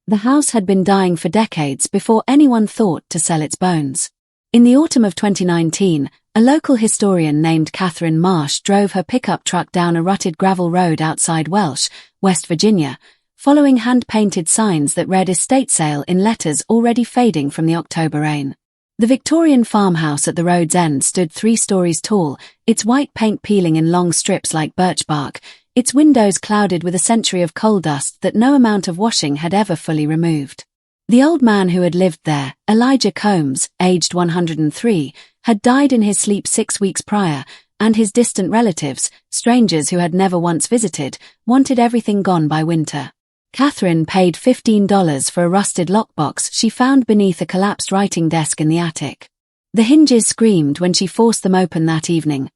The house had been dying for decades before anyone thought to sell its bones. In the autumn of 2019, a local historian named Catherine Marsh drove her pickup truck down a rutted gravel road outside Welsh, West Virginia, following hand-painted signs that read estate sale in letters already fading from the October rain. The Victorian farmhouse at the road's end stood 3 stories tall, its white paint peeling in long strips like birch bark, its windows clouded with a century of coal dust that no amount of washing had ever fully removed. The old man who had lived there, Elijah Combs, aged 103, had died in his sleep 6 weeks prior, and his distant relatives, strangers who had never once visited, wanted everything gone by winter. Catherine paid $15 for a rusted lockbox she found beneath a collapsed writing desk in the attic. The hinges screamed when she forced them open that evening,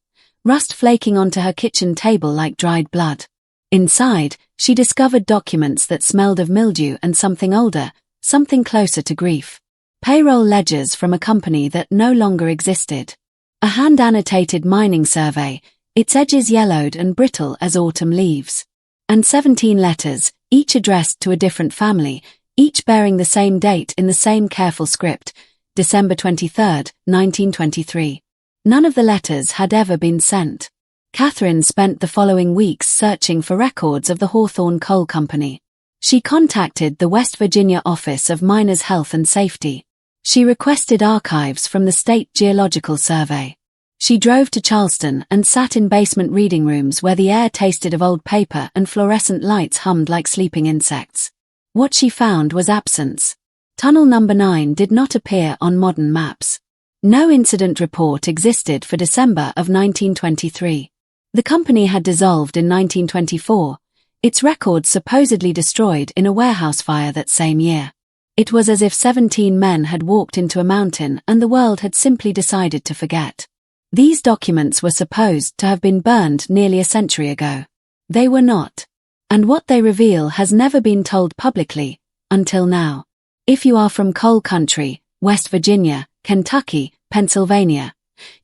rust flaking onto her kitchen table like dried blood. Inside, she discovered documents that smelled of mildew and something older, something closer to grief. Payroll ledgers from a company that no longer existed. A hand-annotated mining survey, its edges yellowed and brittle as autumn leaves. And 17 letters, each addressed to a different family, each bearing the same date in the same careful script, December 23, 1923. None of the letters had ever been sent. Catherine spent the following weeks searching for records of the Hawthorne Coal Company. She contacted the West Virginia Office of Miners' Health and Safety. She requested archives from the State Geological Survey. She drove to Charleston and sat in basement reading rooms where the air tasted of old paper and fluorescent lights hummed like sleeping insects. What she found was absence. Tunnel number 9 did not appear on modern maps. No incident report existed for December of 1923. The company had dissolved in 1924, its records supposedly destroyed in a warehouse fire that same year. It was as if 17 men had walked into a mountain and the world had simply decided to forget. These documents were supposed to have been burned nearly a century ago. They were not. And what they reveal has never been told publicly, until now. If you are from coal country, West Virginia, Kentucky, Pennsylvania,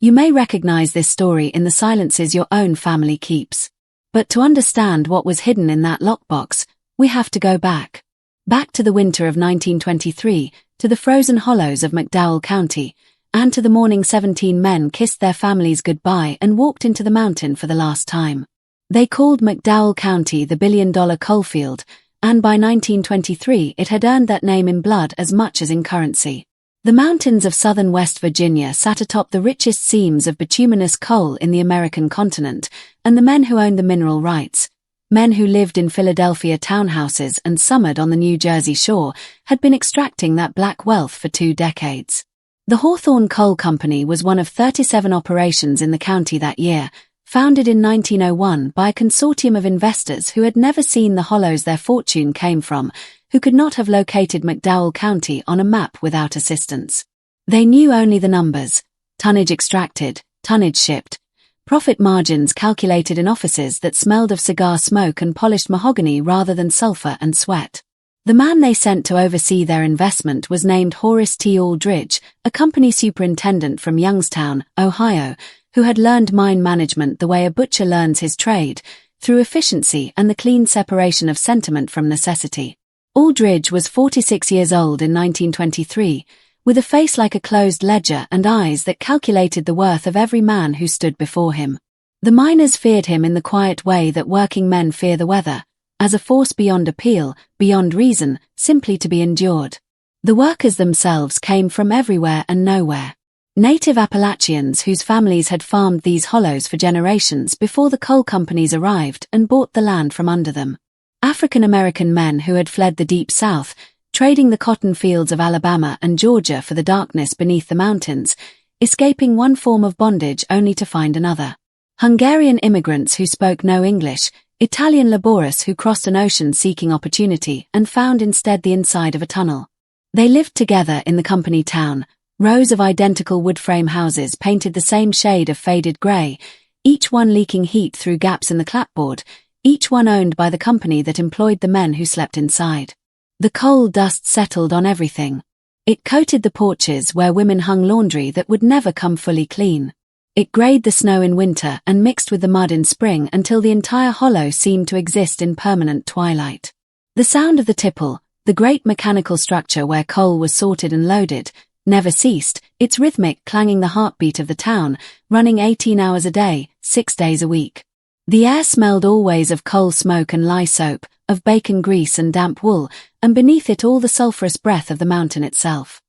you may recognize this story in the silences your own family keeps. But to understand what was hidden in that lockbox, we have to go back. Back to the winter of 1923, to the frozen hollows of McDowell County, and to the morning 17 men kissed their families goodbye and walked into the mountain for the last time. They called McDowell County the billion-dollar coalfield, and by 1923 it had earned that name in blood as much as in currency. The mountains of southern West Virginia sat atop the richest seams of bituminous coal in the American continent, and the men who owned the mineral rights, men who lived in Philadelphia townhouses and summered on the New Jersey shore, had been extracting that black wealth for 2 decades. The Hawthorne Coal Company was one of 37 operations in the county that year, founded in 1901 by a consortium of investors who had never seen the hollows their fortune came from, who could not have located McDowell County on a map without assistance. They knew only the numbers: tonnage extracted, tonnage shipped, profit margins calculated in offices that smelled of cigar smoke and polished mahogany rather than sulfur and sweat. The man they sent to oversee their investment was named Horace T. Aldridge, a company superintendent from Youngstown, Ohio, who had learned mine management the way a butcher learns his trade, through efficiency and the clean separation of sentiment from necessity. Aldridge was 46 years old in 1923, with a face like a closed ledger and eyes that calculated the worth of every man who stood before him. The miners feared him in the quiet way that working men fear the weather, as a force beyond appeal, beyond reason, simply to be endured. The workers themselves came from everywhere and nowhere. Native Appalachians whose families had farmed these hollows for generations before the coal companies arrived and bought the land from under them. African American men who had fled the deep South, trading the cotton fields of Alabama and Georgia for the darkness beneath the mountains, escaping one form of bondage only to find another. Hungarian immigrants who spoke no English, Italian laborers who crossed an ocean seeking opportunity and found instead the inside of a tunnel. They lived together in the company town, rows of identical wood frame houses painted the same shade of faded grey, each one leaking heat through gaps in the clapboard, each one owned by the company that employed the men who slept inside. The coal dust settled on everything. It coated the porches where women hung laundry that would never come fully clean. It greyed the snow in winter and mixed with the mud in spring until the entire hollow seemed to exist in permanent twilight. The sound of the tipple, The great mechanical structure where coal was sorted and loaded never ceased, its rhythmic clanging the heartbeat of the town, running 18 hours a day, 6 days a week. The air smelled always of coal smoke and lye soap, of bacon grease and damp wool, and beneath it all the sulphurous breath of the mountain itself.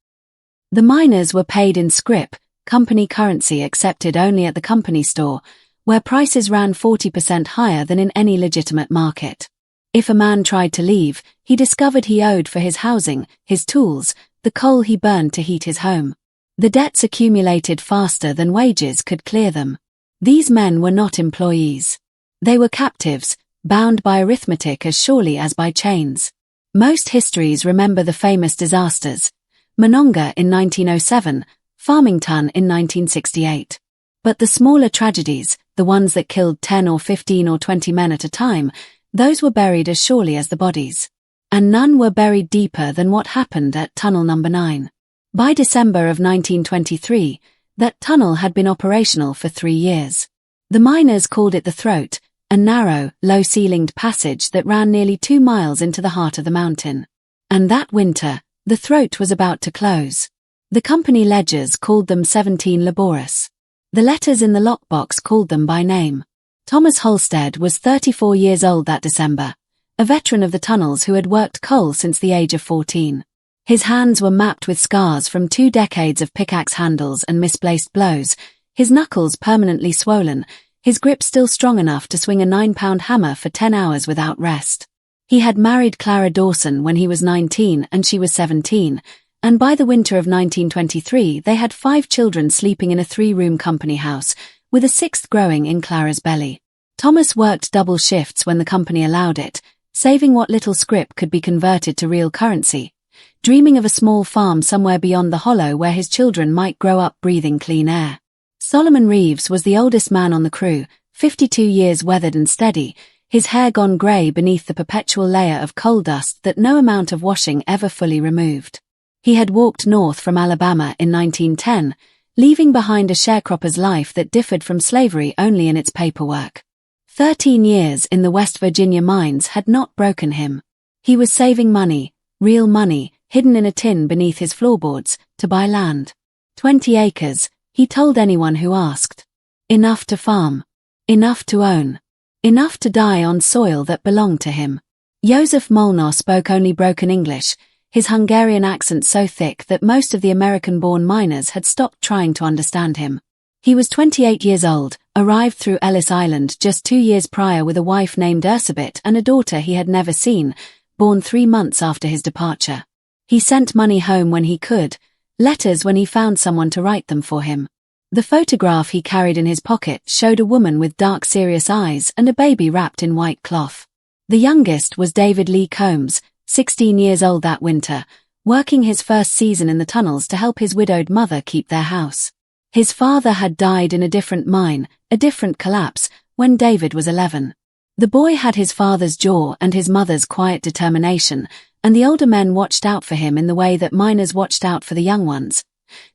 The miners were paid in scrip, company currency accepted only at the company store, where prices ran 40% higher than in any legitimate market. If a man tried to leave, he discovered he owed for his housing, his tools, the coal he burned to heat his home. The debts accumulated faster than wages could clear them. These men were not employees. They were captives, bound by arithmetic as surely as by chains. Most histories remember the famous disasters: Monongah in 1907, Farmington in 1968. But the smaller tragedies, the ones that killed 10 or 15 or 20 men at a time, those were buried as surely as the bodies. And none were buried deeper than what happened at Tunnel No. 9. By December of 1923, that tunnel had been operational for 3 years. The miners called it the Throat, a narrow, low-ceilinged passage that ran nearly 2 miles into the heart of the mountain. And that winter, the Throat was about to close. The company ledgers called them 17 laborious. The letters in the lockbox called them by name. Thomas Halstead was 34 years old that December, a veteran of the tunnels who had worked coal since the age of 14. His hands were mapped with scars from 2 decades of pickaxe handles and misplaced blows, his knuckles permanently swollen, his grip still strong enough to swing a 9-pound hammer for 10 hours without rest. He had married Clara Dawson when he was 19 and she was 17, and by the winter of 1923 they had 5 children sleeping in a 3-room company house, with a 6th growing in Clara's belly. Thomas worked double shifts when the company allowed it, saving what little scrip could be converted to real currency, dreaming of a small farm somewhere beyond the hollow where his children might grow up breathing clean air. Solomon Reeves was the oldest man on the crew, 52 years weathered and steady, his hair gone grey beneath the perpetual layer of coal dust that no amount of washing ever fully removed. He had walked north from Alabama in 1910, leaving behind a sharecropper's life that differed from slavery only in its paperwork. 13 years in the West Virginia mines had not broken him. He was saving money, real money, hidden in a tin beneath his floorboards, to buy land. 20 acres, he told anyone who asked. Enough to farm. Enough to own. Enough to die on soil that belonged to him. Joseph Molnar spoke only broken English, his Hungarian accent so thick that most of the American-born miners had stopped trying to understand him. He was 28 years old, arrived through Ellis Island just 2 years prior with a wife named Ursabit and a daughter he had never seen, born 3 months after his departure. He sent money home when he could, letters when he found someone to write them for him. The photograph he carried in his pocket showed a woman with dark serious eyes and a baby wrapped in white cloth. The youngest was David Lee Combs, 16 years old that winter, working his first season in the tunnels to help his widowed mother keep their house. His father had died in a different mine, a different collapse, when David was 11. The boy had his father's jaw and his mother's quiet determination, and the older men watched out for him in the way that miners watched out for the young ones.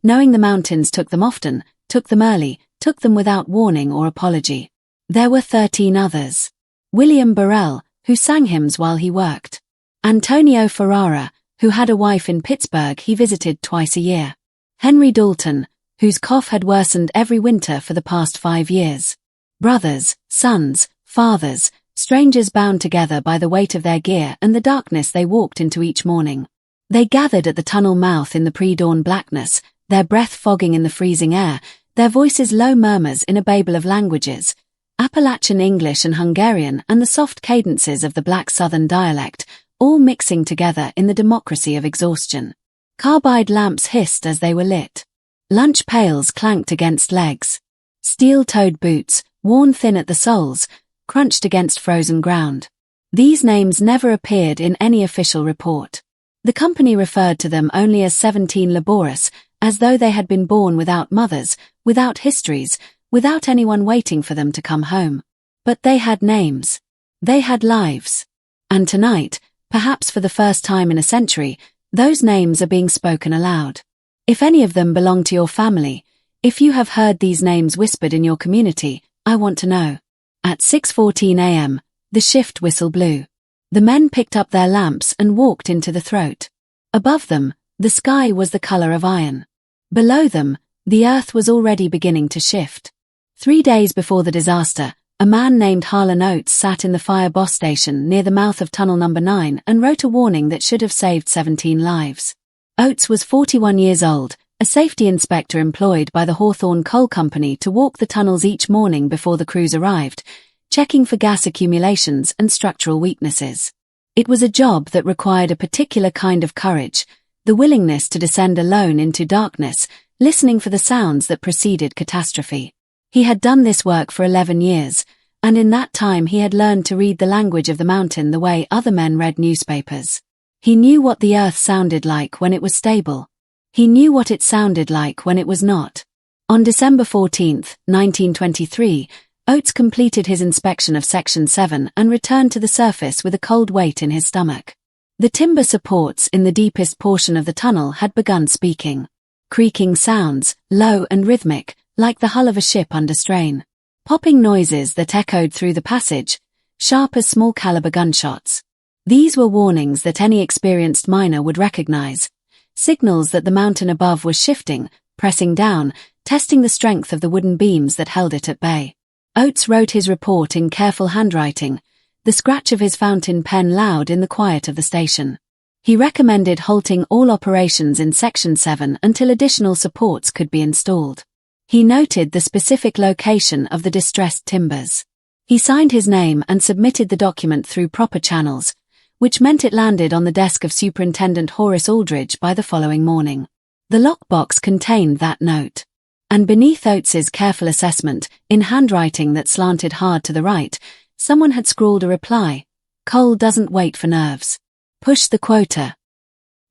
Knowing the mountains took them often, took them early, took them without warning or apology. There were 13 others. William Burrell, who sang hymns while he worked. Antonio Ferrara, who had a wife in Pittsburgh he visited twice a year. Henry Dalton, whose cough had worsened every winter for the past 5 years. Brothers, sons, fathers, strangers bound together by the weight of their gear and the darkness they walked into each morning. They gathered at the tunnel mouth in the pre-dawn blackness, their breath fogging in the freezing air, their voices low murmurs in a babel of languages, Appalachian English and Hungarian and the soft cadences of the black southern dialect, all mixing together in the democracy of exhaustion. Carbide lamps hissed as they were lit. Lunch pails clanked against legs. Steel-toed boots, worn thin at the soles, crunched against frozen ground. These names never appeared in any official report. The company referred to them only as 17 laborious, as though they had been born without mothers, without histories, without anyone waiting for them to come home. But they had names. They had lives. And tonight, perhaps for the first time in a century, those names are being spoken aloud. If any of them belong to your family, if you have heard these names whispered in your community, I want to know. At 6:14 a.m., the shift whistle blew. The men picked up their lamps and walked into the throat. Above them, the sky was the color of iron. Below them, the earth was already beginning to shift. 3 days before the disaster, a man named Harlan Oates sat in the fire boss station near the mouth of Tunnel No. 9 and wrote a warning that should have saved 17 lives. Oates was 41 years old, a safety inspector employed by the Hawthorne Coal Company to walk the tunnels each morning before the crews arrived, checking for gas accumulations and structural weaknesses. It was a job that required a particular kind of courage, the willingness to descend alone into darkness, listening for the sounds that preceded catastrophe. He had done this work for 11 years, and in that time he had learned to read the language of the mountain the way other men read newspapers. He knew what the earth sounded like when it was stable. He knew what it sounded like when it was not. On December 14, 1923, Oates completed his inspection of Section 7 and returned to the surface with a cold weight in his stomach. The timber supports in the deepest portion of the tunnel had begun speaking. Creaking sounds, low and rhythmic, like the hull of a ship under strain. Popping noises that echoed through the passage, sharp as small-caliber gunshots. These were warnings that any experienced miner would recognize. Signals that the mountain above was shifting, pressing down, testing the strength of the wooden beams that held it at bay. Oates wrote his report in careful handwriting, the scratch of his fountain pen loud in the quiet of the station. He recommended halting all operations in Section 7 until additional supports could be installed. He noted the specific location of the distressed timbers. He signed his name and submitted the document through proper channels, which meant it landed on the desk of Superintendent Horace Aldridge by the following morning. The lockbox contained that note. And beneath Oates's careful assessment, in handwriting that slanted hard to the right, someone had scrawled a reply: "Coal doesn't wait for nerves. Push the quota."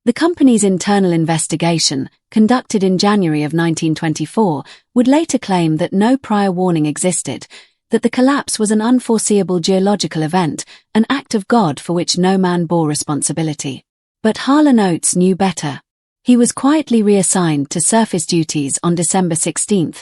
The company's internal investigation, conducted in January of 1924, would later claim that no prior warning existed, that the collapse was an unforeseeable geological event, an act of God for which no man bore responsibility. But Harlan Oates knew better. He was quietly reassigned to surface duties on December 16,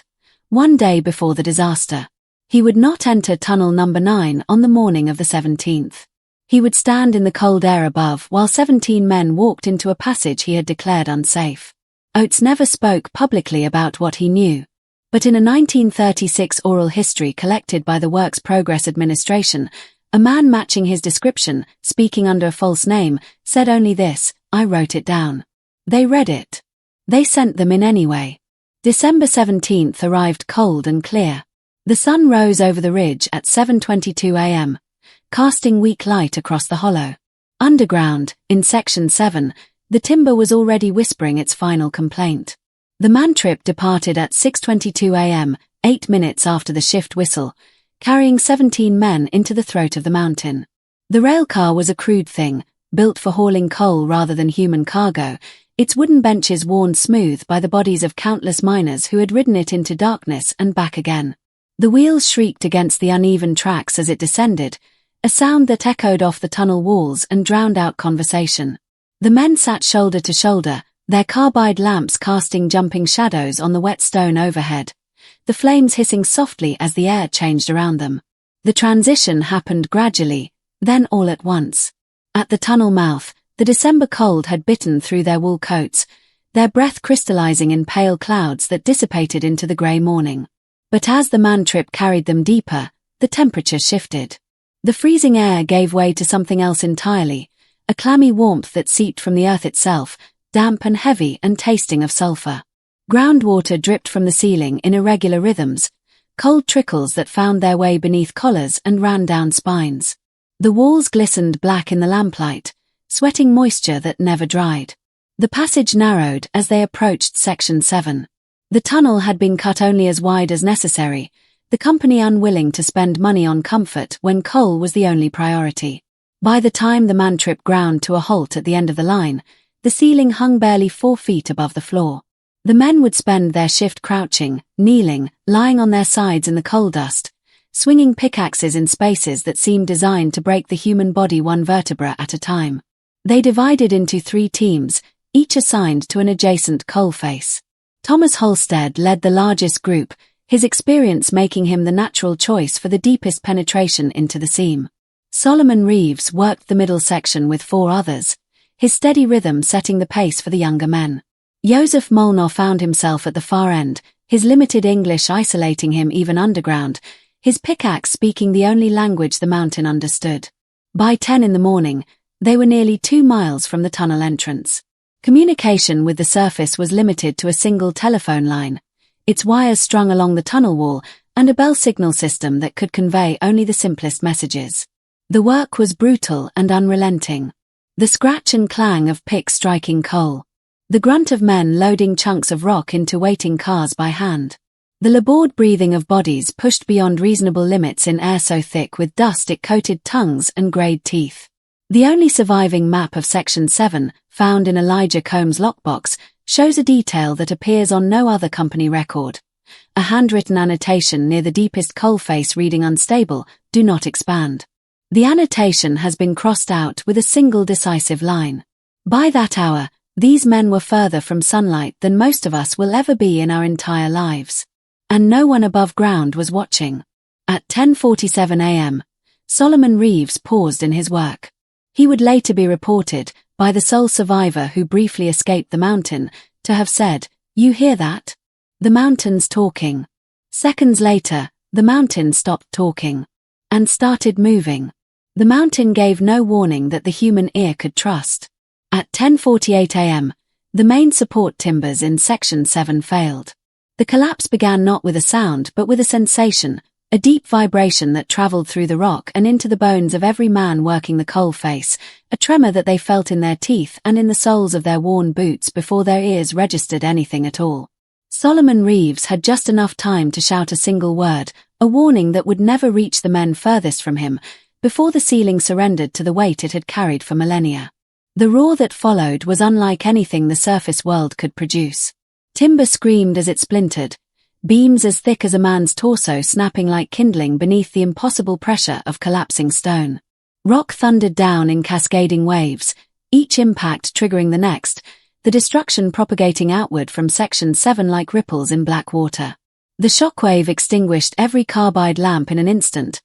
1 day before the disaster. He would not enter Tunnel No. 9 on the morning of the 17th. He would stand in the cold air above while 17 men walked into a passage he had declared unsafe. Oates never spoke publicly about what he knew, but in a 1936 oral history collected by the Works Progress Administration, a man matching his description, speaking under a false name, said only this: "I wrote it down." They read it. They sent them in anyway. December 17th arrived cold and clear. The sun rose over the ridge at 7:22 a.m., casting weak light across the hollow. Underground, in Section 7, the timber was already whispering its final complaint. The mantrip departed at 6:22 a.m., 8 minutes after the shift whistle, carrying 17 men into the throat of the mountain. The railcar was a crude thing, built for hauling coal rather than human cargo, its wooden benches worn smooth by the bodies of countless miners who had ridden it into darkness and back again. The wheels shrieked against the uneven tracks as it descended, a sound that echoed off the tunnel walls and drowned out conversation. The men sat shoulder to shoulder, their carbide lamps casting jumping shadows on the wet stone overhead, the flames hissing softly as the air changed around them. The transition happened gradually, then all at once. At the tunnel mouth, the December cold had bitten through their wool coats, their breath crystallizing in pale clouds that dissipated into the grey morning. But as the mantrip carried them deeper, the temperature shifted. The freezing air gave way to something else entirely, a clammy warmth that seeped from the earth itself, damp and heavy and tasting of sulfur. Groundwater dripped from the ceiling in irregular rhythms, cold trickles that found their way beneath collars and ran down spines. The walls glistened black in the lamplight, sweating moisture that never dried. The passage narrowed as they approached Section 7. The tunnel had been cut only as wide as necessary, the company unwilling to spend money on comfort when coal was the only priority. By the time the mantrip ground to a halt at the end of the line, the ceiling hung barely 4 feet above the floor. The men would spend their shift crouching, kneeling, lying on their sides in the coal dust, swinging pickaxes in spaces that seemed designed to break the human body one vertebra at a time. They divided into 3 teams, each assigned to an adjacent coal face. Thomas Halstead led the largest group, his experience making him the natural choice for the deepest penetration into the seam. Solomon Reeves worked the middle section with 4 others, his steady rhythm setting the pace for the younger men. Joseph Molnar found himself at the far end, his limited English isolating him even underground, his pickaxe speaking the only language the mountain understood. By 10 in the morning, they were nearly 2 miles from the tunnel entrance. Communication with the surface was limited to a single telephone line, its wires strung along the tunnel wall, and a bell signal system that could convey only the simplest messages. The work was brutal and unrelenting. The scratch and clang of picks striking coal. The grunt of men loading chunks of rock into waiting cars by hand. The labored breathing of bodies pushed beyond reasonable limits in air so thick with dust it coated tongues and greyed teeth. The only surviving map of Section 7, found in Elijah Combs' lockbox, shows a detail that appears on no other company record. A handwritten annotation near the deepest coal face reading unstable, do not expand. The annotation has been crossed out with a single decisive line. By that hour, these men were further from sunlight than most of us will ever be in our entire lives. And no one above ground was watching. At 10:47 a.m., Solomon Reeves paused in his work. He would later be reported, by the sole survivor who briefly escaped the mountain, to have said, "You hear that? The mountain's talking." Seconds later, the mountain stopped talking. And started moving. The mountain gave no warning that the human ear could trust. At 10:48 a.m., the main support timbers in Section 7 failed. The collapse began not with a sound but with a sensation, a deep vibration that traveled through the rock and into the bones of every man working the coal face, a tremor that they felt in their teeth and in the soles of their worn boots before their ears registered anything at all. Solomon Reeves had just enough time to shout a single word, a warning that would never reach the men furthest from him, before the ceiling surrendered to the weight it had carried for millennia. The roar that followed was unlike anything the surface world could produce. Timber screamed as it splintered, beams as thick as a man's torso snapping like kindling beneath the impossible pressure of collapsing stone. Rock thundered down in cascading waves, each impact triggering the next, the destruction propagating outward from Section 7 like ripples in black water. The shockwave extinguished every carbide lamp in an instant,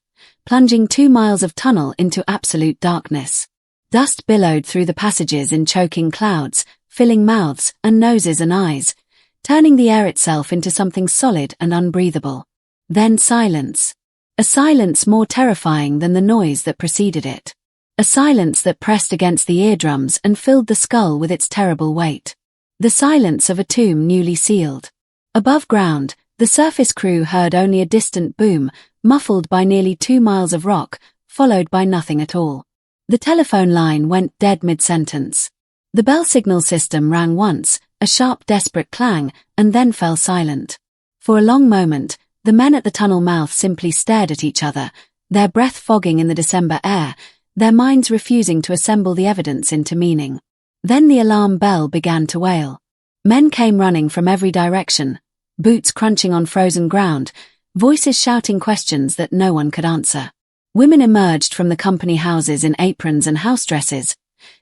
plunging 2 miles of tunnel into absolute darkness. Dust billowed through the passages in choking clouds, filling mouths and noses and eyes, turning the air itself into something solid and unbreathable. Then silence. A silence more terrifying than the noise that preceded it. A silence that pressed against the eardrums and filled the skull with its terrible weight. The silence of a tomb newly sealed. Above ground, the surface crew heard only a distant boom, muffled by nearly 2 miles of rock, followed by nothing at all. The telephone line went dead mid-sentence. The bell signal system rang once, a sharp, desperate clang, and then fell silent. For a long moment, the men at the tunnel mouth simply stared at each other, their breath fogging in the December air, their minds refusing to assemble the evidence into meaning. Then the alarm bell began to wail. Men came running from every direction, boots crunching on frozen ground, voices shouting questions that no one could answer. Women emerged from the company houses in aprons and house dresses,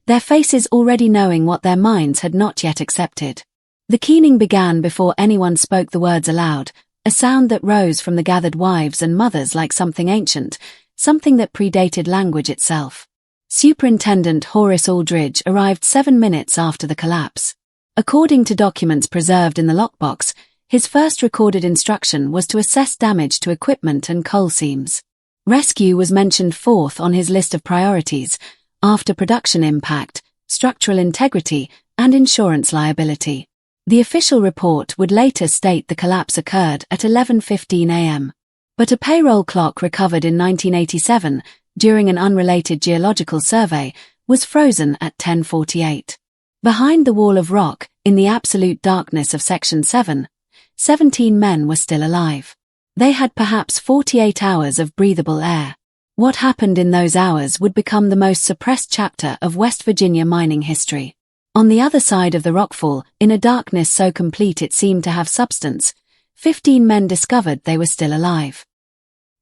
their faces already knowing what their minds had not yet accepted. The keening began before anyone spoke the words aloud, a sound that rose from the gathered wives and mothers like something ancient, something that predated language itself. Superintendent Horace Aldridge arrived 7 minutes after the collapse. According to documents preserved in the lockbox, his first recorded instruction was to assess damage to equipment and coal seams. Rescue was mentioned fourth on his list of priorities, after production impact, structural integrity, and insurance liability. The official report would later state the collapse occurred at 11:15 a.m. But a payroll clock recovered in 1987, during an unrelated geological survey, was frozen at 10:48. Behind the wall of rock, in the absolute darkness of Section 7, 17 men were still alive. They had perhaps 48 hours of breathable air. What happened in those hours would become the most suppressed chapter of West Virginia mining history. On the other side of the rockfall, in a darkness so complete it seemed to have substance, 15 men discovered they were still alive.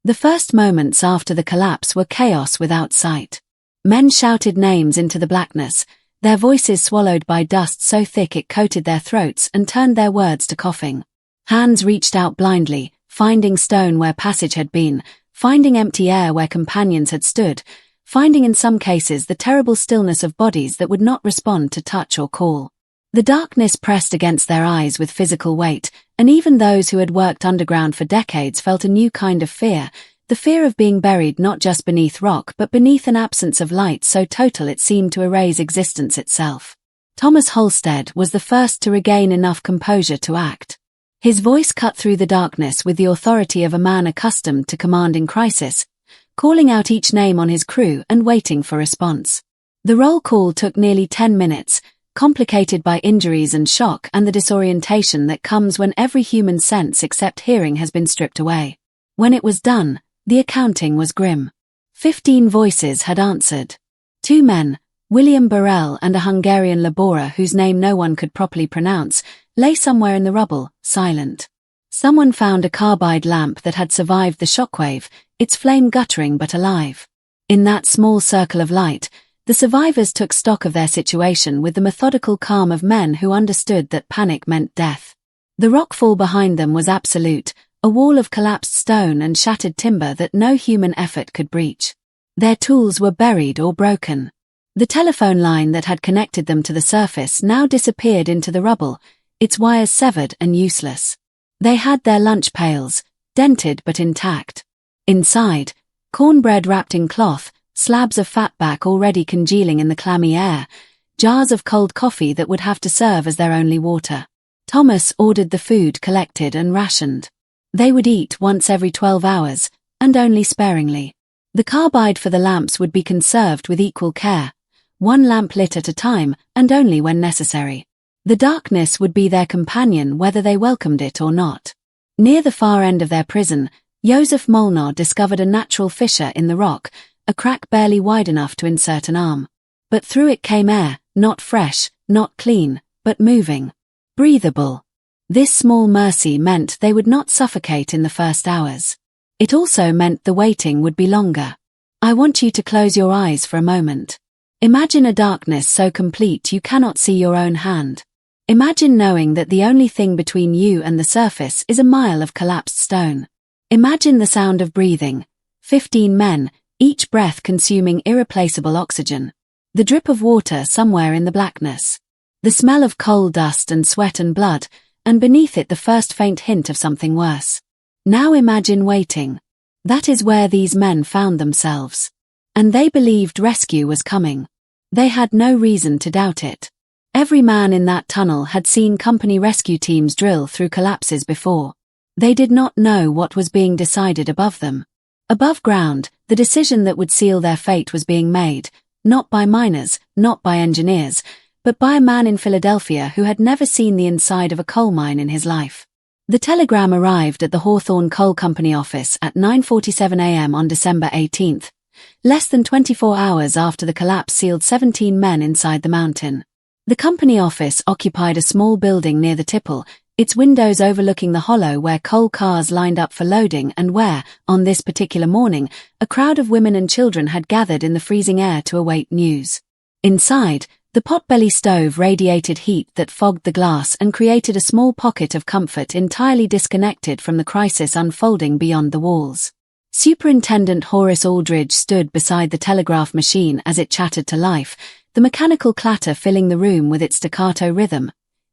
The first moments after the collapse were chaos without sight. Men shouted names into the blackness, their voices swallowed by dust so thick it coated their throats and turned their words to coughing. Hands reached out blindly, finding stone where passage had been, finding empty air where companions had stood, finding in some cases the terrible stillness of bodies that would not respond to touch or call. The darkness pressed against their eyes with physical weight, and even those who had worked underground for decades felt a new kind of fear, the fear of being buried not just beneath rock but beneath an absence of light so total it seemed to erase existence itself. Thomas Halstead was the first to regain enough composure to act. His voice cut through the darkness with the authority of a man accustomed to command in crisis, calling out each name on his crew and waiting for response. The roll call took nearly 10 minutes, complicated by injuries and shock and the disorientation that comes when every human sense except hearing has been stripped away. When it was done, the accounting was grim. 15 voices had answered. 2 men, William Burrell and a Hungarian laborer whose name no one could properly pronounce, lay somewhere in the rubble, silent. Someone found a carbide lamp that had survived the shockwave, its flame guttering but alive. In that small circle of light, the survivors took stock of their situation with the methodical calm of men who understood that panic meant death. The rockfall behind them was absolute, a wall of collapsed stone and shattered timber that no human effort could breach. Their tools were buried or broken. The telephone line that had connected them to the surface now disappeared into the rubble, its wires severed and useless. They had their lunch pails, dented but intact. Inside, cornbread wrapped in cloth, slabs of fatback already congealing in the clammy air, jars of cold coffee that would have to serve as their only water. Thomas ordered the food collected and rationed. They would eat once every 12 hours, and only sparingly. The carbide for the lamps would be conserved with equal care, 1 lamp lit at a time, and only when necessary. The darkness would be their companion whether they welcomed it or not. Near the far end of their prison, Joseph Molnar discovered a natural fissure in the rock, a crack barely wide enough to insert an arm. But through it came air, not fresh, not clean, but moving. Breathable. This small mercy meant they would not suffocate in the first hours. It also meant the waiting would be longer. I want you to close your eyes for a moment. Imagine a darkness so complete you cannot see your own hand. Imagine knowing that the only thing between you and the surface is a mile of collapsed stone. Imagine the sound of breathing. 15 men, each breath consuming irreplaceable oxygen. The drip of water somewhere in the blackness. The smell of coal dust and sweat and blood, and beneath it the first faint hint of something worse. Now imagine waiting. That is where these men found themselves. And they believed rescue was coming. They had no reason to doubt it. Every man in that tunnel had seen company rescue teams drill through collapses before. They did not know what was being decided above them. Above ground, the decision that would seal their fate was being made, not by miners, not by engineers, but by a man in Philadelphia who had never seen the inside of a coal mine in his life. The telegram arrived at the Hawthorne Coal Company office at 9:47 a.m. on December 18th, less than 24 hours after the collapse sealed 17 men inside the mountain. The company office occupied a small building near the tipple, its windows overlooking the hollow where coal cars lined up for loading and where, on this particular morning, a crowd of women and children had gathered in the freezing air to await news. Inside, the potbelly stove radiated heat that fogged the glass and created a small pocket of comfort entirely disconnected from the crisis unfolding beyond the walls. Superintendent Horace Aldridge stood beside the telegraph machine as it chattered to life, the mechanical clatter filling the room with its staccato rhythm.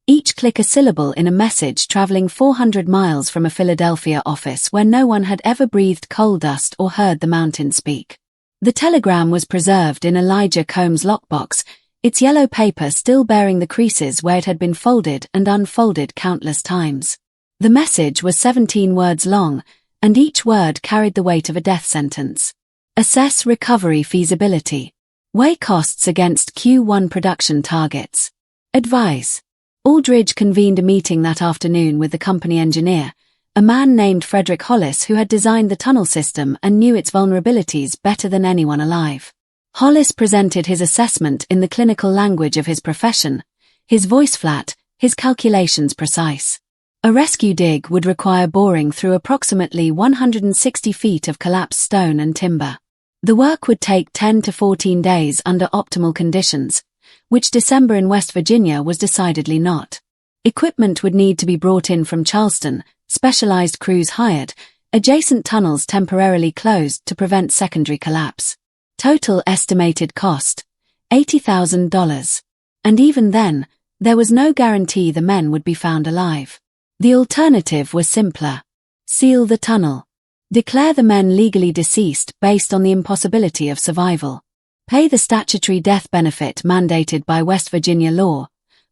Each click a syllable in a message traveling 400 miles from a Philadelphia office where no one had ever breathed coal dust or heard the mountain speak. The telegram was preserved in Elijah Combs' lockbox, its yellow paper still bearing the creases where it had been folded and unfolded countless times. The message was 17 words long, and each word carried the weight of a death sentence. Assess recovery feasibility. Weigh costs against Q1 production targets. Advise. Aldridge convened a meeting that afternoon with the company engineer, a man named Frederick Hollis who had designed the tunnel system and knew its vulnerabilities better than anyone alive. Hollis presented his assessment in the clinical language of his profession, his voice flat, his calculations precise. A rescue dig would require boring through approximately 160 feet of collapsed stone and timber. The work would take 10 to 14 days under optimal conditions, which December in West Virginia was decidedly not. Equipment would need to be brought in from Charleston, specialized crews hired, adjacent tunnels temporarily closed to prevent secondary collapse. Total estimated cost, $80,000. And even then, there was no guarantee the men would be found alive. The alternative was simpler. Seal the tunnel. Declare the men legally deceased based on the impossibility of survival. Pay the statutory death benefit mandated by West Virginia law,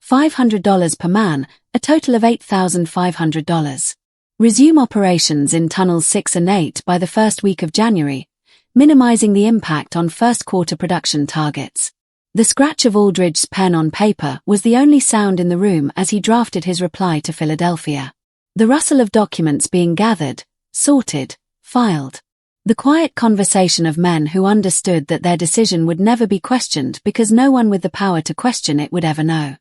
$500 per man, a total of $8,500. Resume operations in Tunnels 6 and 8 by the first week of January, minimizing the impact on first quarter production targets. The scratch of Aldridge's pen on paper was the only sound in the room as he drafted his reply to Philadelphia. The rustle of documents being gathered, sorted, filed. The quiet conversation of men who understood that their decision would never be questioned because no one with the power to question it would ever know.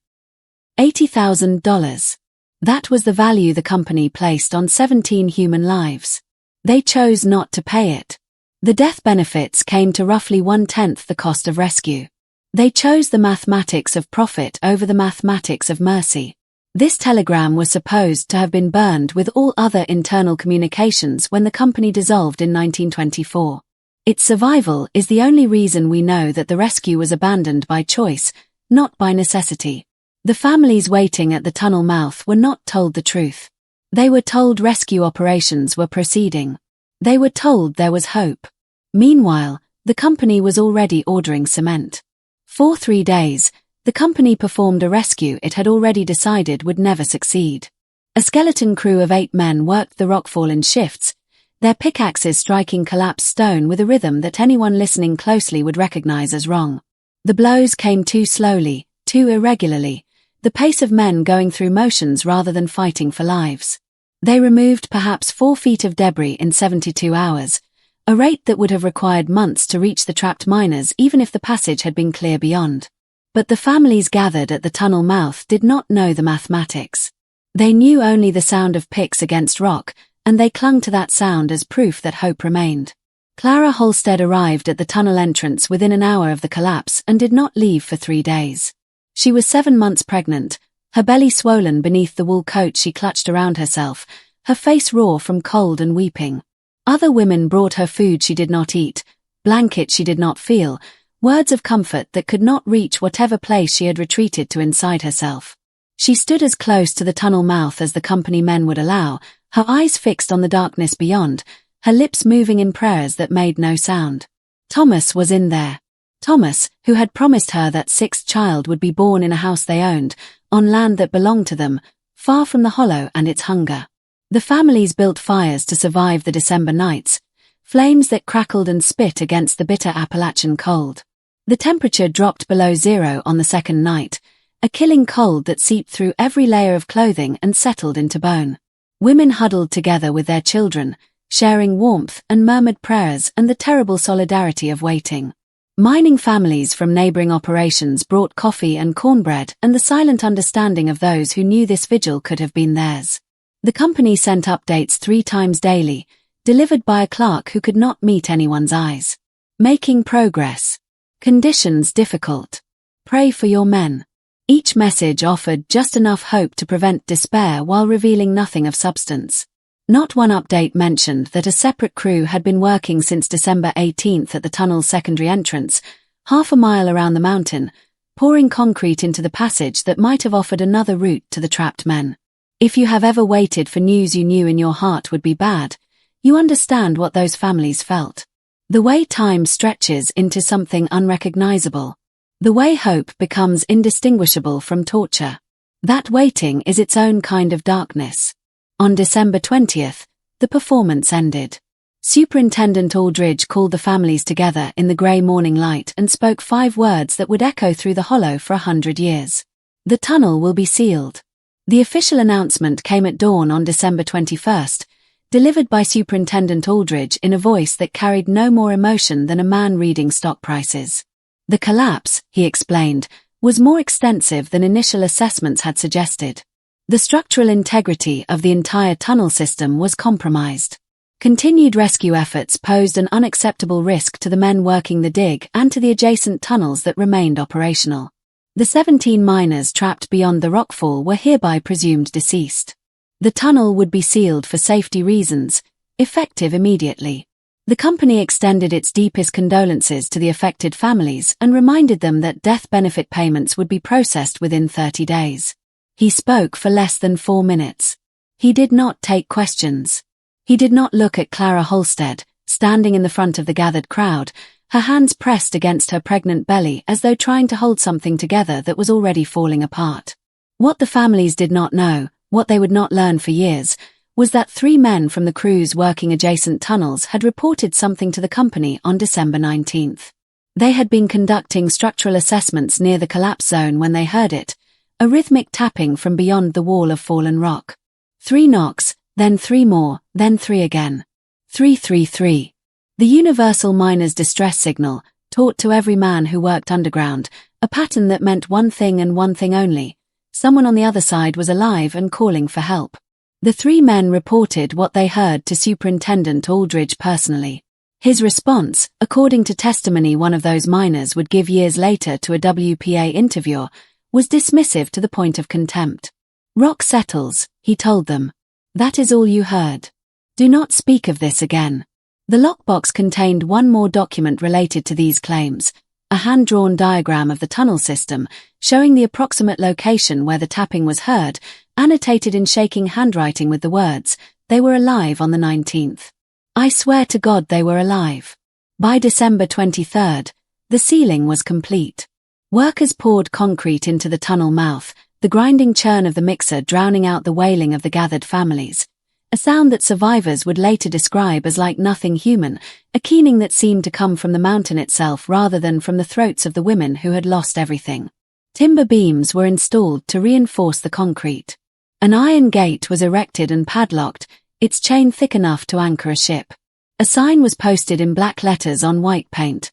$80,000. That was the value the company placed on 17 human lives. They chose not to pay it. The death benefits came to roughly 1/10 the cost of rescue. They chose the mathematics of profit over the mathematics of mercy. This telegram was supposed to have been burned with all other internal communications when the company dissolved in 1924. Its survival is the only reason we know that the rescue was abandoned by choice, not by necessity. The families waiting at the tunnel mouth were not told the truth. They were told rescue operations were proceeding. They were told there was hope. Meanwhile, the company was already ordering cement. For 3 days, the company performed a rescue it had already decided would never succeed. A skeleton crew of 8 men worked the rockfall in shifts, their pickaxes striking collapsed stone with a rhythm that anyone listening closely would recognize as wrong. The blows came too slowly, too irregularly, the pace of men going through motions rather than fighting for lives. They removed perhaps 4 feet of debris in 72 hours, a rate that would have required months to reach the trapped miners even if the passage had been clear beyond. But the families gathered at the tunnel mouth did not know the mathematics. They knew only the sound of picks against rock, and they clung to that sound as proof that hope remained. Clara Halstead arrived at the tunnel entrance within an hour of the collapse and did not leave for 3 days. She was 7 months pregnant, her belly swollen beneath the wool coat she clutched around herself, her face raw from cold and weeping. Other women brought her food she did not eat, blankets she did not feel, words of comfort that could not reach whatever place she had retreated to inside herself. She stood as close to the tunnel mouth as the company men would allow, her eyes fixed on the darkness beyond, her lips moving in prayers that made no sound. Thomas was in there. Thomas, who had promised her that 6th child would be born in a house they owned, on land that belonged to them, far from the hollow and its hunger. The families built fires to survive the December nights, flames that crackled and spit against the bitter Appalachian cold. The temperature dropped below 0 on the second night, a killing cold that seeped through every layer of clothing and settled into bone. Women huddled together with their children, sharing warmth and murmured prayers and the terrible solidarity of waiting. Mining families from neighboring operations brought coffee and cornbread and the silent understanding of those who knew this vigil could have been theirs. The company sent updates 3 times daily, delivered by a clerk who could not meet anyone's eyes. Making progress. Conditions difficult. Pray for your men. Each message offered just enough hope to prevent despair while revealing nothing of substance. Not one update mentioned that a separate crew had been working since December 18th at the tunnel's secondary entrance, half a mile around the mountain, pouring concrete into the passage that might have offered another route to the trapped men. If you have ever waited for news you knew in your heart would be bad, you understand what those families felt. The way time stretches into something unrecognizable. The way hope becomes indistinguishable from torture. That waiting is its own kind of darkness. On December 20th, the performance ended. Superintendent Aldridge called the families together in the grey morning light and spoke 5 words that would echo through the hollow for 100 years. The tunnel will be sealed. The official announcement came at dawn on December 21st, delivered by Superintendent Aldridge in a voice that carried no more emotion than a man reading stock prices. The collapse, he explained, was more extensive than initial assessments had suggested. The structural integrity of the entire tunnel system was compromised. Continued rescue efforts posed an unacceptable risk to the men working the dig and to the adjacent tunnels that remained operational. The 17 miners trapped beyond the rockfall were hereby presumed deceased. The tunnel would be sealed for safety reasons, effective immediately. The company extended its deepest condolences to the affected families and reminded them that death benefit payments would be processed within 30 days. He spoke for less than 4 minutes. He did not take questions. He did not look at Clara Halstead, standing in the front of the gathered crowd, her hands pressed against her pregnant belly as though trying to hold something together that was already falling apart. What the families did not know, what they would not learn for years, was that 3 men from the crews working adjacent tunnels had reported something to the company on December 19th. They had been conducting structural assessments near the collapse zone when they heard it, a rhythmic tapping from beyond the wall of fallen rock. 3 knocks, then 3 more, then 3 again. 333. The universal miner's distress signal, taught to every man who worked underground, a pattern that meant one thing and one thing only: someone on the other side was alive and calling for help. The 3 men reported what they heard to Superintendent Aldridge personally. His response, according to testimony one of those miners would give years later to a WPA interviewer, was dismissive to the point of contempt. "Rock settles," he told them. "That is all you heard. Do not speak of this again." The lockbox contained one more document related to these claims, a hand-drawn diagram of the tunnel system, showing the approximate location where the tapping was heard, annotated in shaking handwriting with the words, "They were alive on the 19th. I swear to God they were alive." By December 23rd, the ceiling was complete. Workers poured concrete into the tunnel mouth, the grinding churn of the mixer drowning out the wailing of the gathered families. A sound that survivors would later describe as like nothing human, a keening that seemed to come from the mountain itself rather than from the throats of the women who had lost everything. Timber beams were installed to reinforce the concrete. An iron gate was erected and padlocked, its chain thick enough to anchor a ship. A sign was posted in black letters on white paint.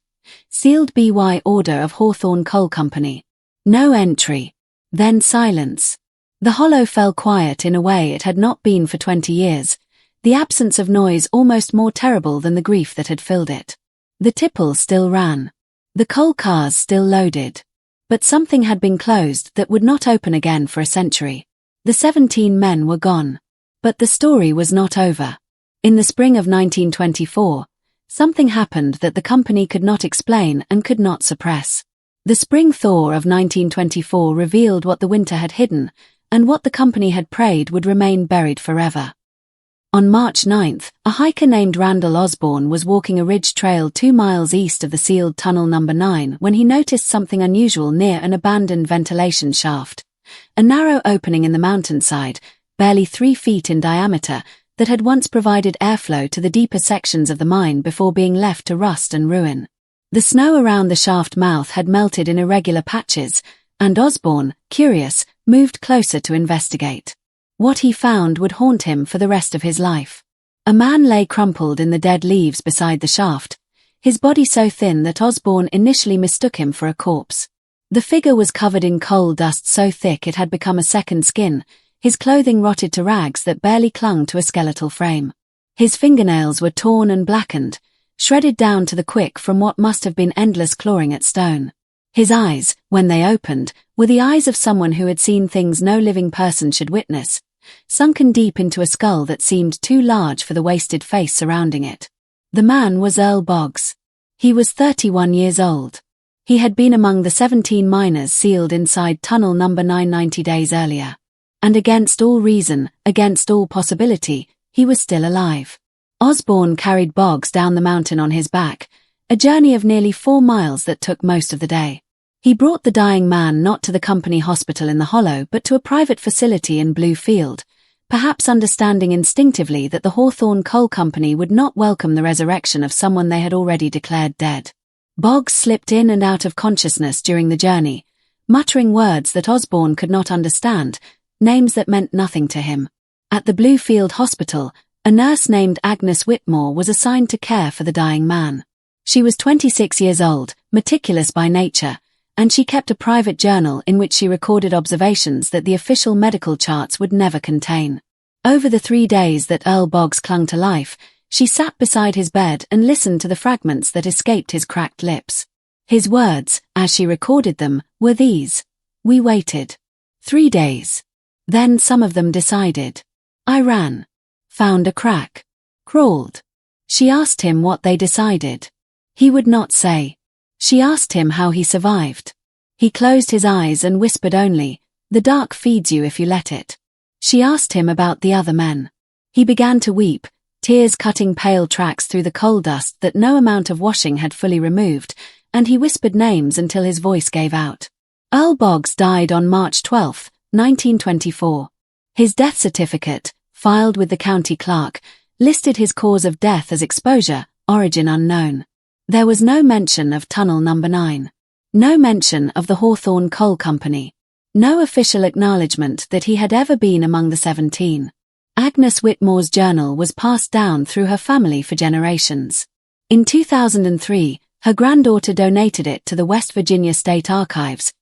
Sealed by order of Hawthorne Coal Company. No entry. Then silence. The hollow fell quiet in a way it had not been for 20 years, the absence of noise almost more terrible than the grief that had filled it. The tipple still ran. The coal cars still loaded. But something had been closed that would not open again for a century. The 17 men were gone. But the story was not over. In the spring of 1924, something happened that the company could not explain and could not suppress. The spring thaw of 1924 revealed what the winter had hidden, and what the company had prayed would remain buried forever. On March 9th, a hiker named Randall Osborne was walking a ridge trail 2 miles east of the sealed tunnel number 9 when he noticed something unusual near an abandoned ventilation shaft. A narrow opening in the mountainside, barely 3 feet in diameter, that had once provided airflow to the deeper sections of the mine before being left to rust and ruin. The snow around the shaft mouth had melted in irregular patches, and Osborne, curious, moved closer to investigate. What he found would haunt him for the rest of his life. A man lay crumpled in the dead leaves beside the shaft, his body so thin that Osborne initially mistook him for a corpse. The figure was covered in coal dust so thick it had become a second skin, his clothing rotted to rags that barely clung to a skeletal frame. His fingernails were torn and blackened, shredded down to the quick from what must have been endless clawing at stone. His eyes, when they opened, were the eyes of someone who had seen things no living person should witness, sunken deep into a skull that seemed too large for the wasted face surrounding it. The man was Earl Boggs. He was 31 years old. He had been among the 17 miners sealed inside tunnel number 9 90 days earlier. And against all reason, against all possibility, he was still alive. Osborne carried Boggs down the mountain on his back, a journey of nearly 4 miles that took most of the day. He brought the dying man not to the company hospital in the hollow but to a private facility in Bluefield, perhaps understanding instinctively that the Hawthorne Coal Company would not welcome the resurrection of someone they had already declared dead. Boggs slipped in and out of consciousness during the journey, muttering words that Osborne could not understand, names that meant nothing to him. At the Bluefield Hospital, a nurse named Agnes Whitmore was assigned to care for the dying man. She was 26 years old, meticulous by nature, and she kept a private journal in which she recorded observations that the official medical charts would never contain. Over the 3 days that Earl Boggs clung to life, she sat beside his bed and listened to the fragments that escaped his cracked lips. His words, as she recorded them, were these: "We waited. 3 days. Then some of them decided. I ran. Found a crack. Crawled." She asked him what they decided. He would not say. She asked him how he survived. He closed his eyes and whispered only, "The dark feeds you if you let it." She asked him about the other men. He began to weep, tears cutting pale tracks through the coal dust that no amount of washing had fully removed, and he whispered names until his voice gave out. Earl Boggs died on March 12, 1924. His death certificate, filed with the county clerk, listed his cause of death as exposure, origin unknown. There was no mention of Tunnel No. 9. No mention of the Hawthorne Coal Company. No official acknowledgement that he had ever been among the 17. Agnes Whitmore's journal was passed down through her family for generations. In 2003, her granddaughter donated it to the West Virginia State Archives,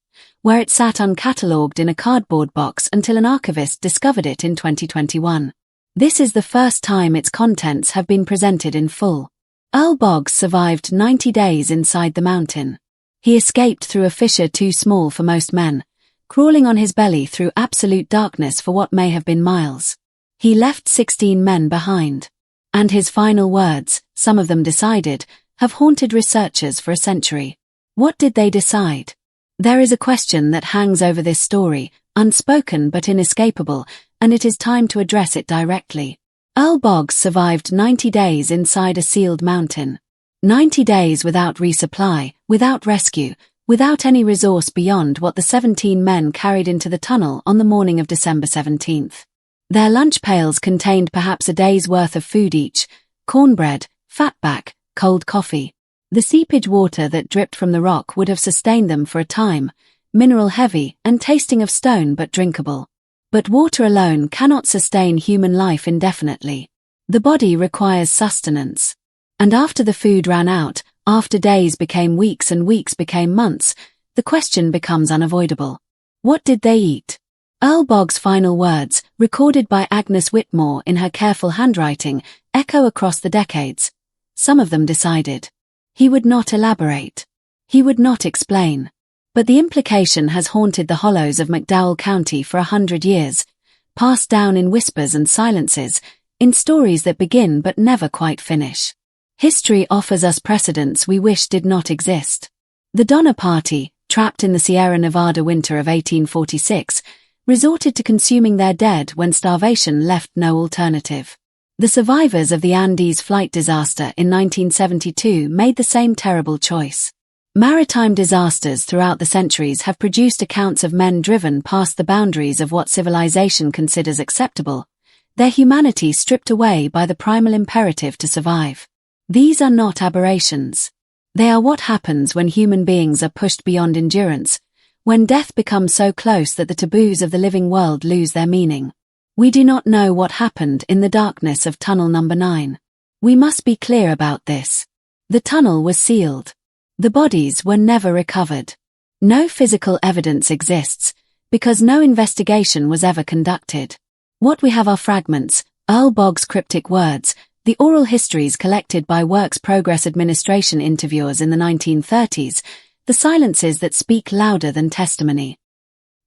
where it sat uncatalogued in a cardboard box until an archivist discovered it in 2021. This is the first time its contents have been presented in full. Earl Boggs survived 90 days inside the mountain. He escaped through a fissure too small for most men, crawling on his belly through absolute darkness for what may have been miles. He left 16 men behind. And his final words, some of them decided, have haunted researchers for a century. What did they decide? There is a question that hangs over this story, unspoken but inescapable, and it is time to address it directly. Earl Boggs survived 90 days inside a sealed mountain. 90 days without resupply, without rescue, without any resource beyond what the 17 men carried into the tunnel on the morning of December 17th. Their lunch pails contained perhaps a day's worth of food each: cornbread, fatback, cold coffee. The seepage water that dripped from the rock would have sustained them for a time, mineral heavy and tasting of stone but drinkable. But water alone cannot sustain human life indefinitely. The body requires sustenance. And after the food ran out, after days became weeks and weeks became months, the question becomes unavoidable. What did they eat? Earl Boggs' final words, recorded by Agnes Whitmore in her careful handwriting, echo across the decades. Some of them decided. He would not elaborate. He would not explain. But the implication has haunted the hollows of McDowell County for 100 years, passed down in whispers and silences, in stories that begin but never quite finish. History offers us precedents we wish did not exist. The Donner Party, trapped in the Sierra Nevada winter of 1846, resorted to consuming their dead when starvation left no alternative. The survivors of the Andes flight disaster in 1972 made the same terrible choice. Maritime disasters throughout the centuries have produced accounts of men driven past the boundaries of what civilization considers acceptable, their humanity stripped away by the primal imperative to survive. These are not aberrations. They are what happens when human beings are pushed beyond endurance, when death becomes so close that the taboos of the living world lose their meaning. We do not know what happened in the darkness of Tunnel No. 9. We must be clear about this. The tunnel was sealed. The bodies were never recovered. No physical evidence exists, because no investigation was ever conducted. What we have are fragments, Earl Boggs' cryptic words, the oral histories collected by Works Progress Administration interviewers in the 1930s, the silences that speak louder than testimony.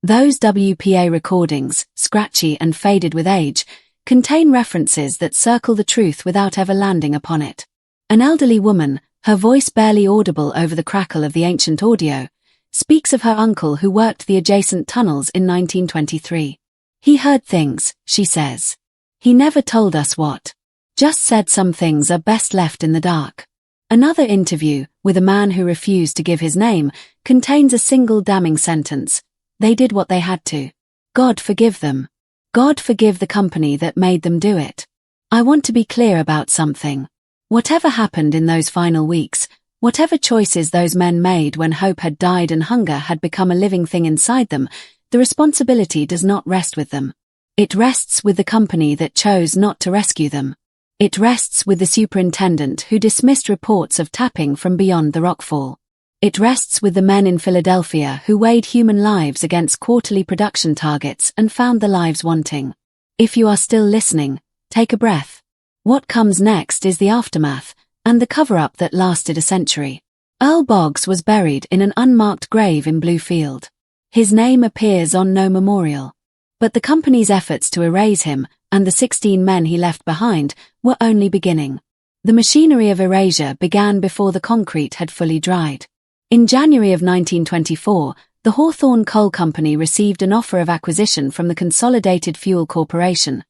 Those WPA recordings, scratchy and faded with age, contain references that circle the truth without ever landing upon it. An elderly woman, her voice barely audible over the crackle of the ancient audio, speaks of her uncle who worked the adjacent tunnels in 1923. He heard things, she says. He never told us what. Just said some things are best left in the dark. Another interview, with a man who refused to give his name, contains a single damning sentence. They did what they had to. God forgive them. God forgive the company that made them do it. I want to be clear about something. Whatever happened in those final weeks, whatever choices those men made when hope had died and hunger had become a living thing inside them, the responsibility does not rest with them. It rests with the company that chose not to rescue them. It rests with the superintendent who dismissed reports of tapping from beyond the rockfall. It rests with the men in Philadelphia who weighed human lives against quarterly production targets and found the lives wanting. If you are still listening, take a breath. What comes next is the aftermath, and the cover-up that lasted a century. Earl Boggs was buried in an unmarked grave in Bluefield. His name appears on no memorial. But the company's efforts to erase him, and the 16 men he left behind, were only beginning. The machinery of erasure began before the concrete had fully dried. In January of 1924, the Hawthorne Coal Company received an offer of acquisition from the Consolidated Fuel Corporation,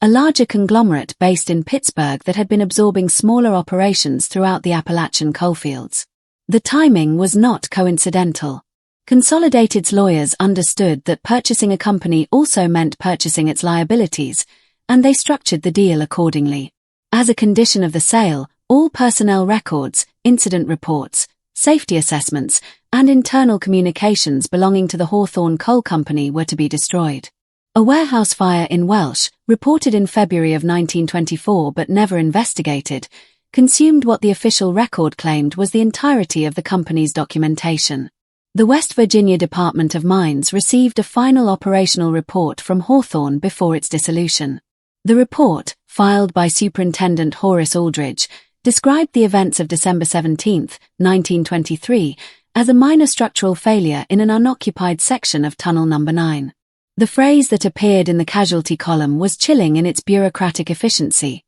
a larger conglomerate based in Pittsburgh that had been absorbing smaller operations throughout the Appalachian coalfields. The timing was not coincidental. Consolidated's lawyers understood that purchasing a company also meant purchasing its liabilities, and they structured the deal accordingly. As a condition of the sale, all personnel records, incident reports, safety assessments, and internal communications belonging to the Hawthorne Coal Company were to be destroyed. A warehouse fire in Welsh, reported in February of 1924 but never investigated, consumed what the official record claimed was the entirety of the company's documentation. The West Virginia Department of Mines received a final operational report from Hawthorne before its dissolution. The report, filed by Superintendent Horace Aldridge, described the events of December 17, 1923, as a minor structural failure in an unoccupied section of Tunnel No. 9. The phrase that appeared in the casualty column was chilling in its bureaucratic efficiency.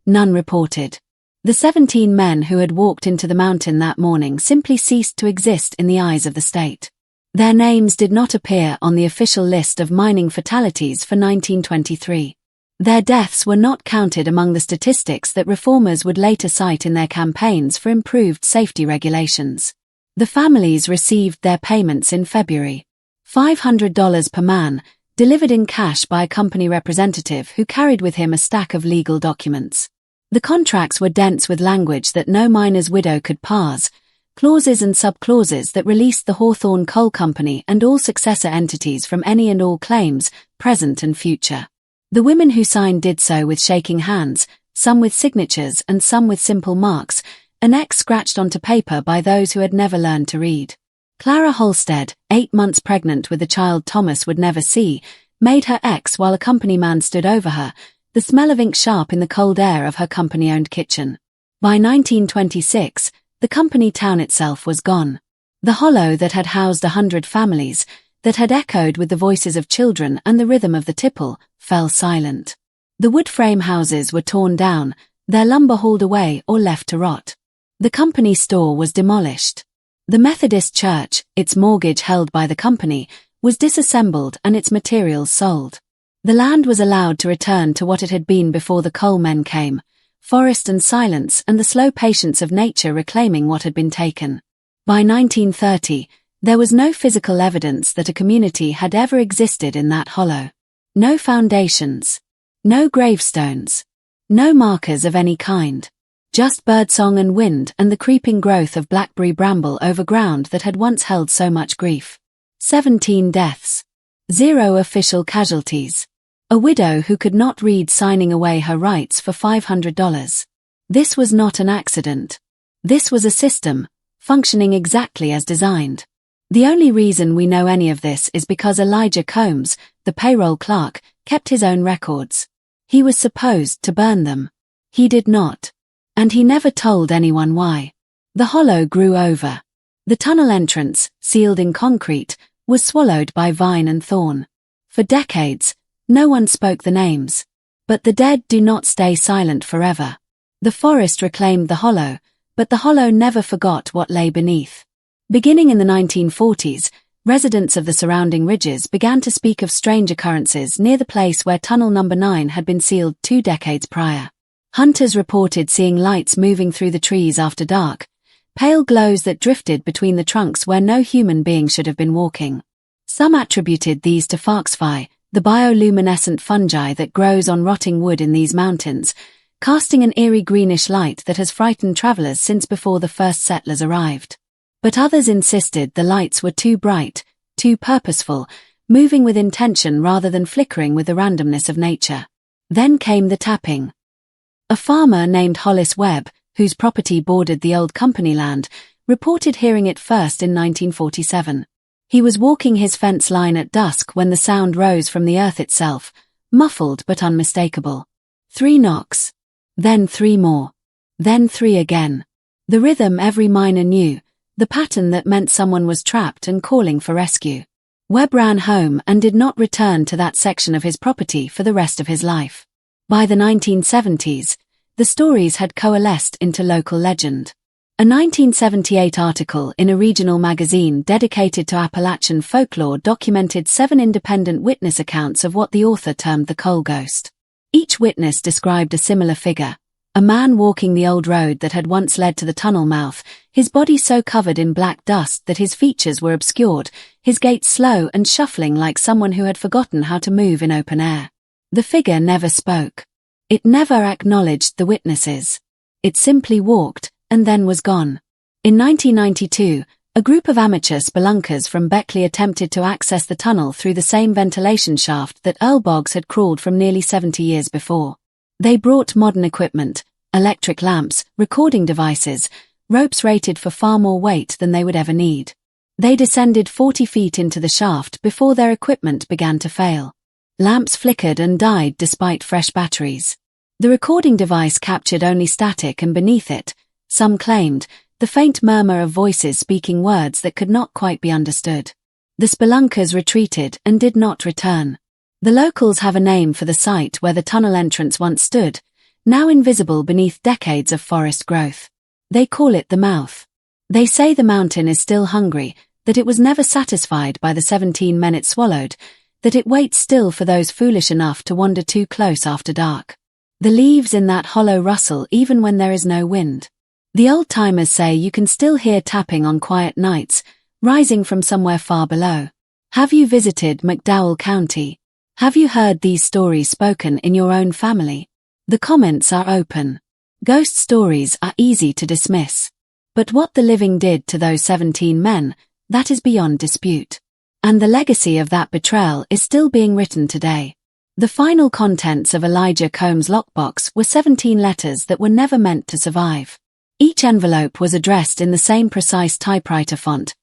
None reported. The 17 men who had walked into the mountain that morning simply ceased to exist in the eyes of the state. Their names did not appear on the official list of mining fatalities for 1923. Their deaths were not counted among the statistics that reformers would later cite in their campaigns for improved safety regulations. The families received their payments in February. $500 per man, delivered in cash by a company representative who carried with him a stack of legal documents. The contracts were dense with language that no miner's widow could parse, clauses and sub-clauses that released the Hawthorne Coal Company and all successor entities from any and all claims, present and future. The women who signed did so with shaking hands, some with signatures and some with simple marks, an X scratched onto paper by those who had never learned to read. Clara Halstead, 8 months pregnant with the child Thomas would never see, made her X while a company man stood over her, the smell of ink sharp in the cold air of her company-owned kitchen. By 1926, the company town itself was gone. The hollow that had housed 100 families, that had echoed with the voices of children and the rhythm of the tipple, fell silent. The wood frame houses were torn down, their lumber hauled away or left to rot. The company store was demolished. The Methodist church, its mortgage held by the company, was disassembled and its materials sold. The land was allowed to return to what it had been before the coal men came, forest and silence and the slow patience of nature reclaiming what had been taken. By 1930, there was no physical evidence that a community had ever existed in that hollow. No foundations. No gravestones. No markers of any kind. Just birdsong and wind and the creeping growth of blackberry bramble over ground that had once held so much grief. 17 deaths. 0 official casualties. A widow who could not read signing away her rights for $500. This was not an accident. This was a system, functioning exactly as designed. The only reason we know any of this is because Elijah Combs, the payroll clerk, kept his own records. He was supposed to burn them. He did not. And he never told anyone why. The hollow grew over. The tunnel entrance, sealed in concrete, was swallowed by vine and thorn. For decades, no one spoke the names. But the dead do not stay silent forever. The forest reclaimed the hollow, but the hollow never forgot what lay beneath. Beginning in the 1940s, residents of the surrounding ridges began to speak of strange occurrences near the place where Tunnel No. 9 had been sealed 2 decades prior. Hunters reported seeing lights moving through the trees after dark, pale glows that drifted between the trunks where no human being should have been walking. Some attributed these to foxfly, the bioluminescent fungi that grows on rotting wood in these mountains, casting an eerie greenish light that has frightened travelers since before the first settlers arrived. But others insisted the lights were too bright, too purposeful, moving with intention rather than flickering with the randomness of nature. Then came the tapping. A farmer named Hollis Webb, whose property bordered the old company land, reported hearing it first in 1947. He was walking his fence line at dusk when the sound rose from the earth itself, muffled but unmistakable. 3 knocks. Then 3 more. Then 3 again. The rhythm every miner knew, the pattern that meant someone was trapped and calling for rescue. Webb ran home and did not return to that section of his property for the rest of his life. By the 1970s, The stories had coalesced into local legend. A 1978 article in a regional magazine dedicated to Appalachian folklore documented 7 independent witness accounts of what the author termed the coal ghost. Each witness described a similar figure. A man walking the old road that had once led to the tunnel mouth, his body so covered in black dust that his features were obscured, his gait slow and shuffling like someone who had forgotten how to move in open air. The figure never spoke. It never acknowledged the witnesses. It simply walked, and then was gone. In 1992, a group of amateur spelunkers from Beckley attempted to access the tunnel through the same ventilation shaft that Earl Boggs had crawled from nearly 70 years before. They brought modern equipment, electric lamps, recording devices, ropes rated for far more weight than they would ever need. They descended 40 feet into the shaft before their equipment began to fail. Lamps flickered and died despite fresh batteries. The recording device captured only static, and beneath it, some claimed, the faint murmur of voices speaking words that could not quite be understood. The spelunkers retreated and did not return. The locals have a name for the site where the tunnel entrance once stood, now invisible beneath decades of forest growth. They call it the mouth. They say the mountain is still hungry, that it was never satisfied by the 17 men it swallowed, that it waits still for those foolish enough to wander too close after dark. The leaves in that hollow rustle even when there is no wind. The old-timers say you can still hear tapping on quiet nights, rising from somewhere far below. Have you visited McDowell County? Have you heard these stories spoken in your own family? The comments are open. Ghost stories are easy to dismiss. But what the living did to those 17 men, that is beyond dispute. And the legacy of that betrayal is still being written today. The final contents of Elijah Combs' lockbox were 17 letters that were never meant to survive. Each envelope was addressed in the same precise typewriter font,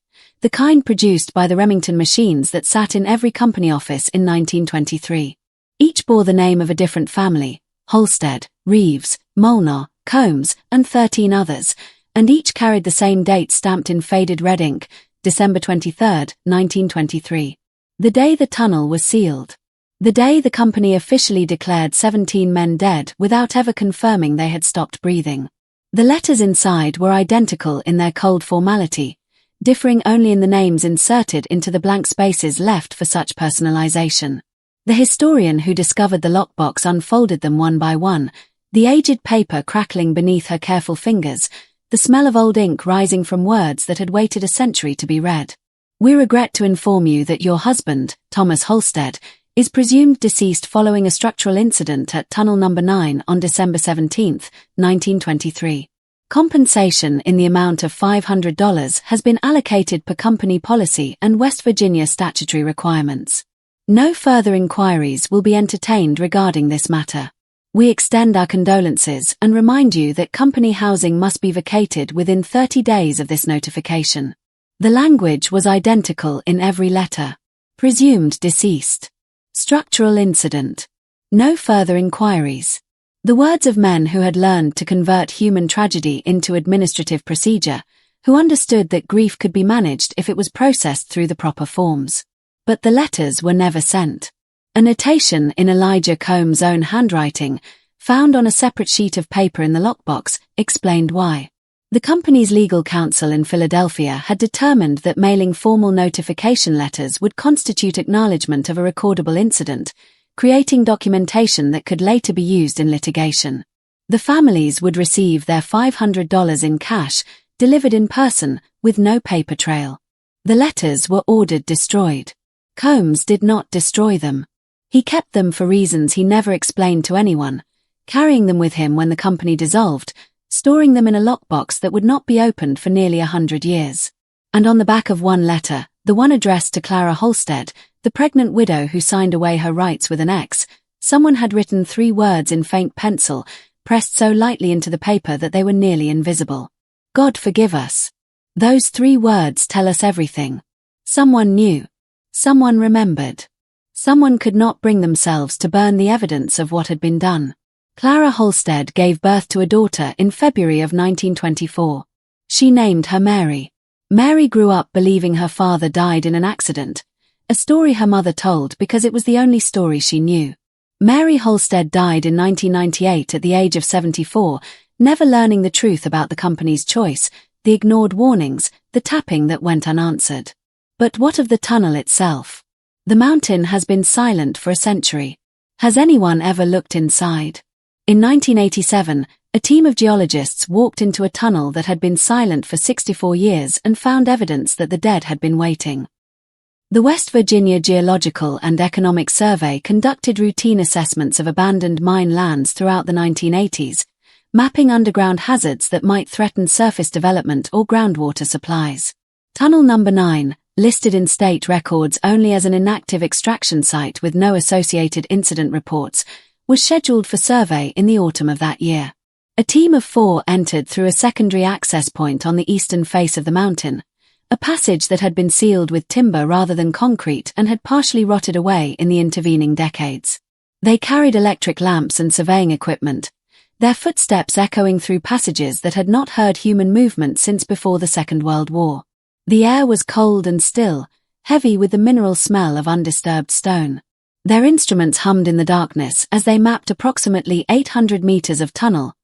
the kind produced by the Remington machines that sat in every company office in 1923. Each bore the name of a different family, Holstead, Reeves, Molnar, Combs, and 13 others, and each carried the same date stamped in faded red ink, December 23, 1923. The day the tunnel was sealed. The day the company officially declared 17 men dead without ever confirming they had stopped breathing. The letters inside were identical in their cold formality, differing only in the names inserted into the blank spaces left for such personalization. The historian who discovered the lockbox unfolded them one by one, the aged paper crackling beneath her careful fingers, the smell of old ink rising from words that had waited a century to be read. We regret to inform you that your husband, Thomas Holstead, is presumed deceased following a structural incident at Tunnel No. 9 on December 17, 1923. Compensation in the amount of $500 has been allocated per company policy and West Virginia statutory requirements. No further inquiries will be entertained regarding this matter. We extend our condolences and remind you that company housing must be vacated within 30 days of this notification. The language was identical in every letter. Presumed deceased. Structural incident. No further inquiries. The words of men who had learned to convert human tragedy into administrative procedure, who understood that grief could be managed if it was processed through the proper forms. But the letters were never sent. A notation in Elijah Combs' own handwriting, found on a separate sheet of paper in the lockbox, explained why. The company's legal counsel in Philadelphia had determined that mailing formal notification letters would constitute acknowledgement of a recordable incident, creating documentation that could later be used in litigation. The families would receive their $500 in cash, delivered in person, with no paper trail. The letters were ordered destroyed. Combs did not destroy them. He kept them for reasons he never explained to anyone, carrying them with him when the company dissolved, storing them in a lockbox that would not be opened for nearly 100 years. And on the back of one letter, the one addressed to Clara Holstead, the pregnant widow who signed away her rights with an X, someone had written 3 words in faint pencil, pressed so lightly into the paper that they were nearly invisible. God forgive us. Those 3 words tell us everything. Someone knew. Someone remembered. Someone could not bring themselves to burn the evidence of what had been done. Clara Holstead gave birth to a daughter in February of 1924. She named her Mary. Mary grew up believing her father died in an accident, a story her mother told because it was the only story she knew. Mary Halstead died in 1998 at the age of 74, never learning the truth about the company's choice, the ignored warnings, the tapping that went unanswered. But what of the tunnel itself? The mountain has been silent for a century. Has anyone ever looked inside? In 1987, a team of geologists walked into a tunnel that had been silent for 64 years and found evidence that the dead had been waiting. The West Virginia Geological and Economic Survey conducted routine assessments of abandoned mine lands throughout the 1980s, mapping underground hazards that might threaten surface development or groundwater supplies. Tunnel Number 9, listed in state records only as an inactive extraction site with no associated incident reports, was scheduled for survey in the autumn of that year. A team of 4 entered through a secondary access point on the eastern face of the mountain, a passage that had been sealed with timber rather than concrete and had partially rotted away in the intervening decades. They carried electric lamps and surveying equipment, their footsteps echoing through passages that had not heard human movement since before the Second World War. The air was cold and still, heavy with the mineral smell of undisturbed stone. Their instruments hummed in the darkness as they mapped approximately 800 meters of tunnel,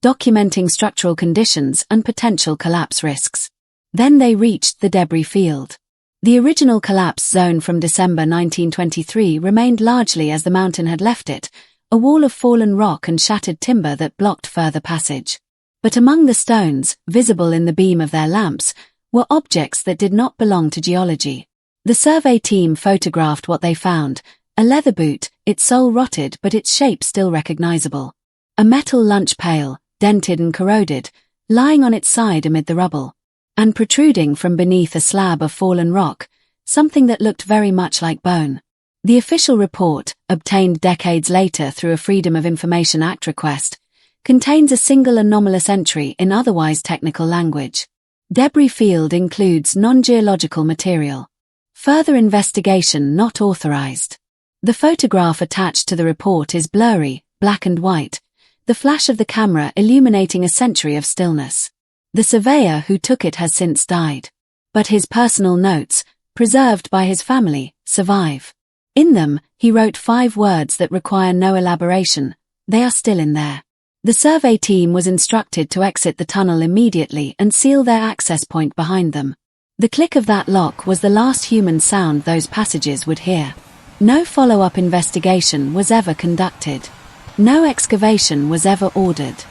documenting structural conditions and potential collapse risks. Then they reached the debris field. The original collapse zone from December 1923 remained largely as the mountain had left it, a wall of fallen rock and shattered timber that blocked further passage. But among the stones, visible in the beam of their lamps, were objects that did not belong to geology. The survey team photographed what they found: a leather boot, its sole rotted but its shape still recognizable. A metal lunch pail, dented and corroded, lying on its side amid the rubble. And protruding from beneath a slab of fallen rock, something that looked very much like bone. The official report, obtained decades later through a Freedom of Information Act request, contains a single anomalous entry in otherwise technical language. Debris field includes non-geological material. Further investigation not authorized. The photograph attached to the report is blurry, black and white, the flash of the camera illuminating a century of stillness. The surveyor who took it has since died. But his personal notes, preserved by his family, survive. In them, he wrote 5 words that require no elaboration. They are still in there. The survey team was instructed to exit the tunnel immediately and seal their access point behind them. The click of that lock was the last human sound those passages would hear. No follow-up investigation was ever conducted. No excavation was ever ordered.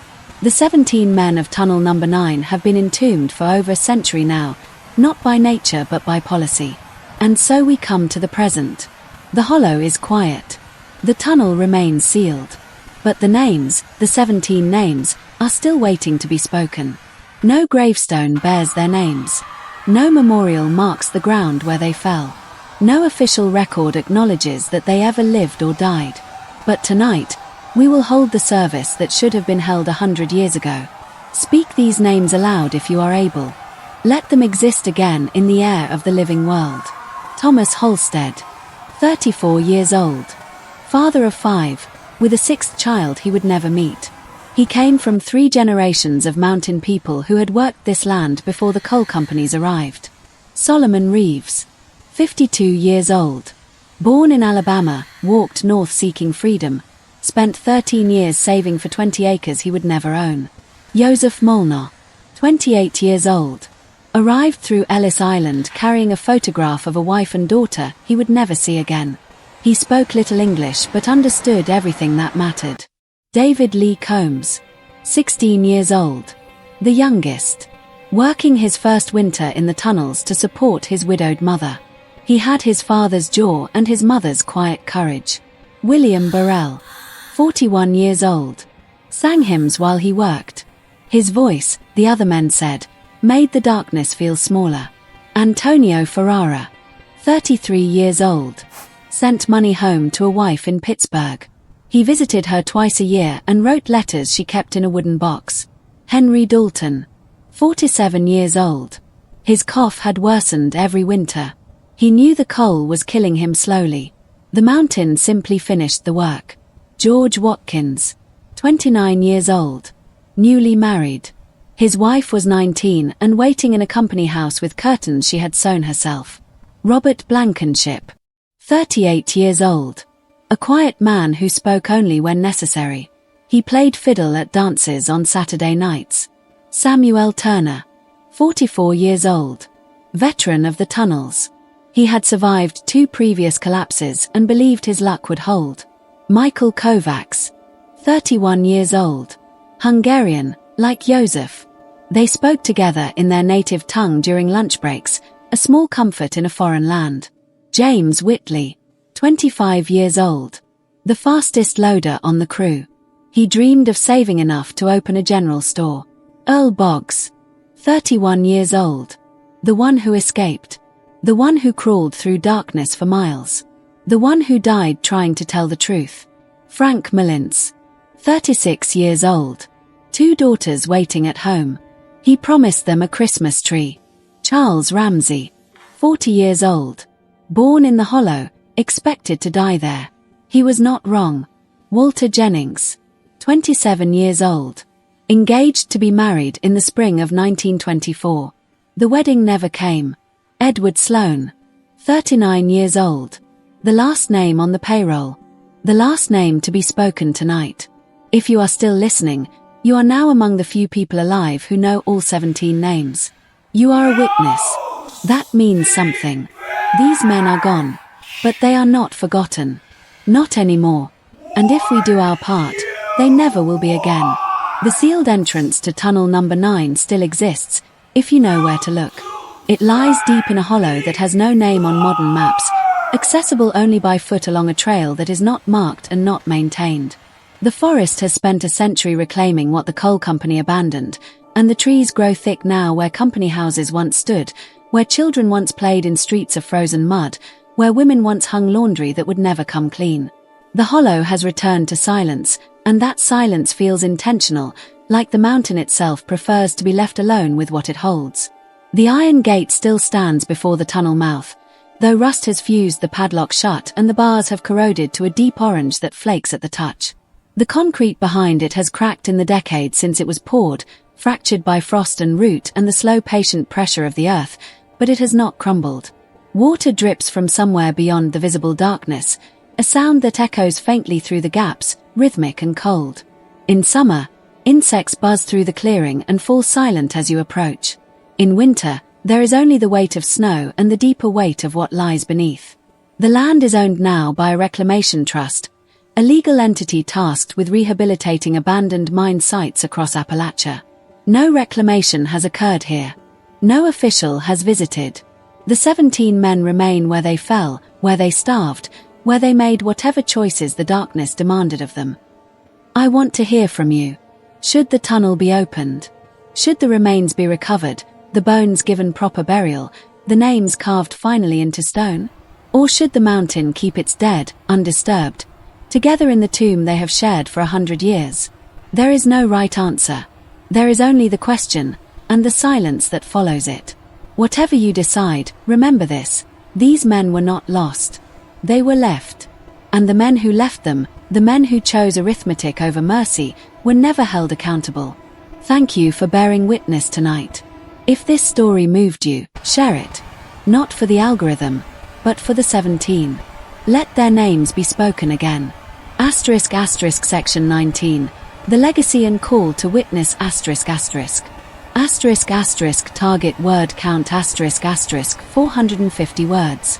The 17 men of Tunnel Number 9 have been entombed for over a century now, not by nature but by policy. And so we come to the present. The hollow is quiet. The tunnel remains sealed. But the names, the 17 names, are still waiting to be spoken. No gravestone bears their names. No memorial marks the ground where they fell. No official record acknowledges that they ever lived or died. But tonight, we will hold the service that should have been held 100 years ago. Speak these names aloud if you are able. Let them exist again in the air of the living world. Thomas Halstead, 34 years old. Father of 5, with a 6th child he would never meet. He came from 3 generations of mountain people who had worked this land before the coal companies arrived. Solomon Reeves, 52 years old. Born in Alabama, walked north seeking freedom, spent 13 years saving for 20 acres he would never own. Joseph Molnar, 28 years old. Arrived through Ellis Island carrying a photograph of a wife and daughter he would never see again. He spoke little English but understood everything that mattered. David Lee Combs, 16 years old. The youngest. Working his first winter in the tunnels to support his widowed mother. He had his father's jaw and his mother's quiet courage. William Burrell, 41 years old. Sang hymns while he worked. His voice, the other men said, made the darkness feel smaller. Antonio Ferrara, 33 years old. Sent money home to a wife in Pittsburgh. He visited her twice a year and wrote letters she kept in a wooden box. Henry Dalton, 47 years old. His cough had worsened every winter. He knew the coal was killing him slowly. The mountain simply finished the work. George Watkins, 29 years old. Newly married. His wife was 19 and waiting in a company house with curtains she had sewn herself. Robert Blankenship, 38 years old. A quiet man who spoke only when necessary. He played fiddle at dances on Saturday nights. Samuel Turner, 44 years old. Veteran of the tunnels. He had survived 2 previous collapses and believed his luck would hold. Michael Kovacs, 31 years old. Hungarian, like Joseph. They spoke together in their native tongue during lunch breaks, a small comfort in a foreign land. James Whitley, 25 years old. The fastest loader on the crew. He dreamed of saving enough to open a general store. Earl Boggs, 31 years old. The one who escaped. The one who crawled through darkness for miles. The one who died trying to tell the truth. Frank Mullins, 36 years old. 2 daughters waiting at home. He promised them a Christmas tree. Charles Ramsey, 40 years old. Born in the Hollow, expected to die there. He was not wrong. Walter Jennings, 27 years old. Engaged to be married in the spring of 1924. The wedding never came. Edward Sloan, 39 years old. The last name on the payroll. The last name to be spoken tonight. If you are still listening, you are now among the few people alive who know all 17 names. You are a witness. That means something. These men are gone. But they are not forgotten. Not anymore. And if we do our part, they never will be again. The sealed entrance to tunnel number 9 still exists, if you know where to look. It lies deep in a hollow that has no name on modern maps, accessible only by foot along a trail that is not marked and not maintained. The forest has spent a century reclaiming what the coal company abandoned, and the trees grow thick now where company houses once stood, where children once played in streets of frozen mud, where women once hung laundry that would never come clean. The hollow has returned to silence, and that silence feels intentional, like the mountain itself prefers to be left alone with what it holds. The iron gate still stands before the tunnel mouth, though rust has fused the padlock shut and the bars have corroded to a deep orange that flakes at the touch. The concrete behind it has cracked in the decades since it was poured, fractured by frost and root and the slow patient pressure of the earth, but it has not crumbled. Water drips from somewhere beyond the visible darkness, a sound that echoes faintly through the gaps, rhythmic and cold. In summer, insects buzz through the clearing and fall silent as you approach. In winter, there is only the weight of snow and the deeper weight of what lies beneath. The land is owned now by a reclamation trust, a legal entity tasked with rehabilitating abandoned mine sites across Appalachia. No reclamation has occurred here. No official has visited. The 17 men remain where they fell, where they starved, where they made whatever choices the darkness demanded of them. I want to hear from you. Should the tunnel be opened? Should the remains be recovered, the bones given proper burial, the names carved finally into stone? Or should the mountain keep its dead, undisturbed, together in the tomb they have shared for 100 years? There is no right answer. There is only the question, and the silence that follows it. Whatever you decide, remember this: these men were not lost. They were left. And the men who left them, the men who chose arithmetic over mercy, were never held accountable. Thank you for bearing witness tonight. If this story moved you, share it. Not for the algorithm, but for the 17. Let their names be spoken again. *** Section 19. The legacy and call to witness ***. Target word count ** 450 words.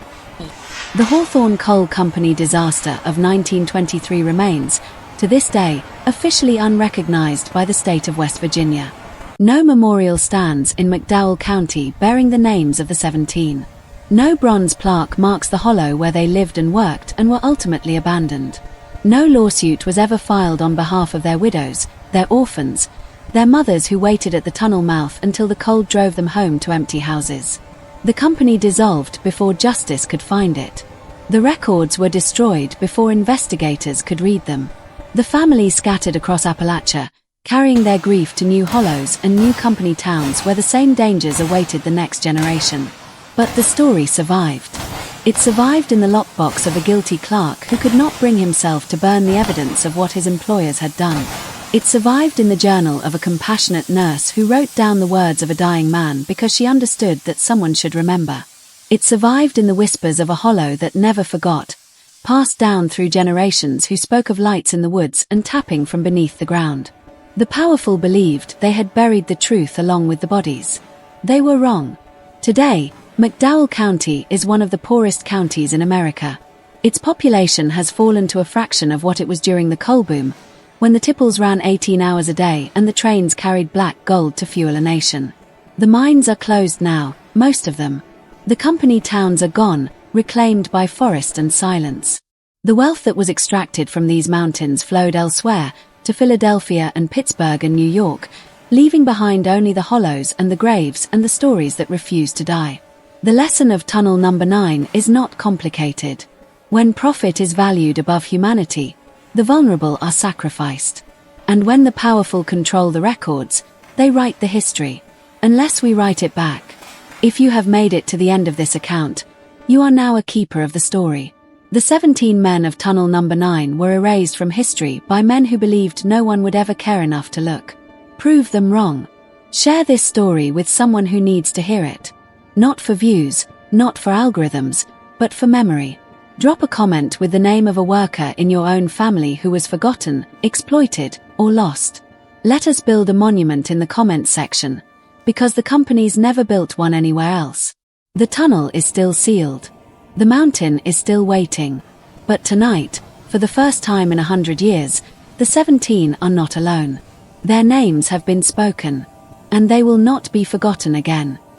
The Hawthorne Coal Company disaster of 1923 remains, to this day, officially unrecognized by the state of West Virginia. No memorial stands in McDowell County bearing the names of the 17. No bronze plaque marks the hollow where they lived and worked and were ultimately abandoned. No lawsuit was ever filed on behalf of their widows, their orphans, their mothers who waited at the tunnel mouth until the cold drove them home to empty houses. The company dissolved before justice could find it. The records were destroyed before investigators could read them. The families scattered across Appalachia, carrying their grief to new hollows and new company towns where the same dangers awaited the next generation. But the story survived. It survived in the lockbox of a guilty clerk who could not bring himself to burn the evidence of what his employers had done. It survived in the journal of a compassionate nurse who wrote down the words of a dying man because she understood that someone should remember. It survived in the whispers of a hollow that never forgot, passed down through generations who spoke of lights in the woods and tapping from beneath the ground. The powerful believed they had buried the truth along with the bodies. They were wrong. Today, McDowell County is one of the poorest counties in America. Its population has fallen to a fraction of what it was during the coal boom, when the tipples ran 18 hours a day and the trains carried black gold to fuel a nation. The mines are closed now, most of them. The company towns are gone, reclaimed by forest and silence. The wealth that was extracted from these mountains flowed elsewhere, to Philadelphia and Pittsburgh and New York, leaving behind only the hollows and the graves and the stories that refuse to die. The lesson of Tunnel Number 9 is not complicated. When profit is valued above humanity, the vulnerable are sacrificed. And when the powerful control the records, they write the history. Unless we write it back. If you have made it to the end of this account, you are now a keeper of the story. The 17 men of Tunnel Number 9 were erased from history by men who believed no one would ever care enough to look. Prove them wrong. Share this story with someone who needs to hear it. Not for views, not for algorithms, but for memory. Drop a comment with the name of a worker in your own family who was forgotten, exploited, or lost. Let us build a monument in the comments section, because the companies never built one anywhere else. The tunnel is still sealed. The mountain is still waiting. But tonight, for the first time in 100 years, the 17 are not alone. Their names have been spoken, and they will not be forgotten again.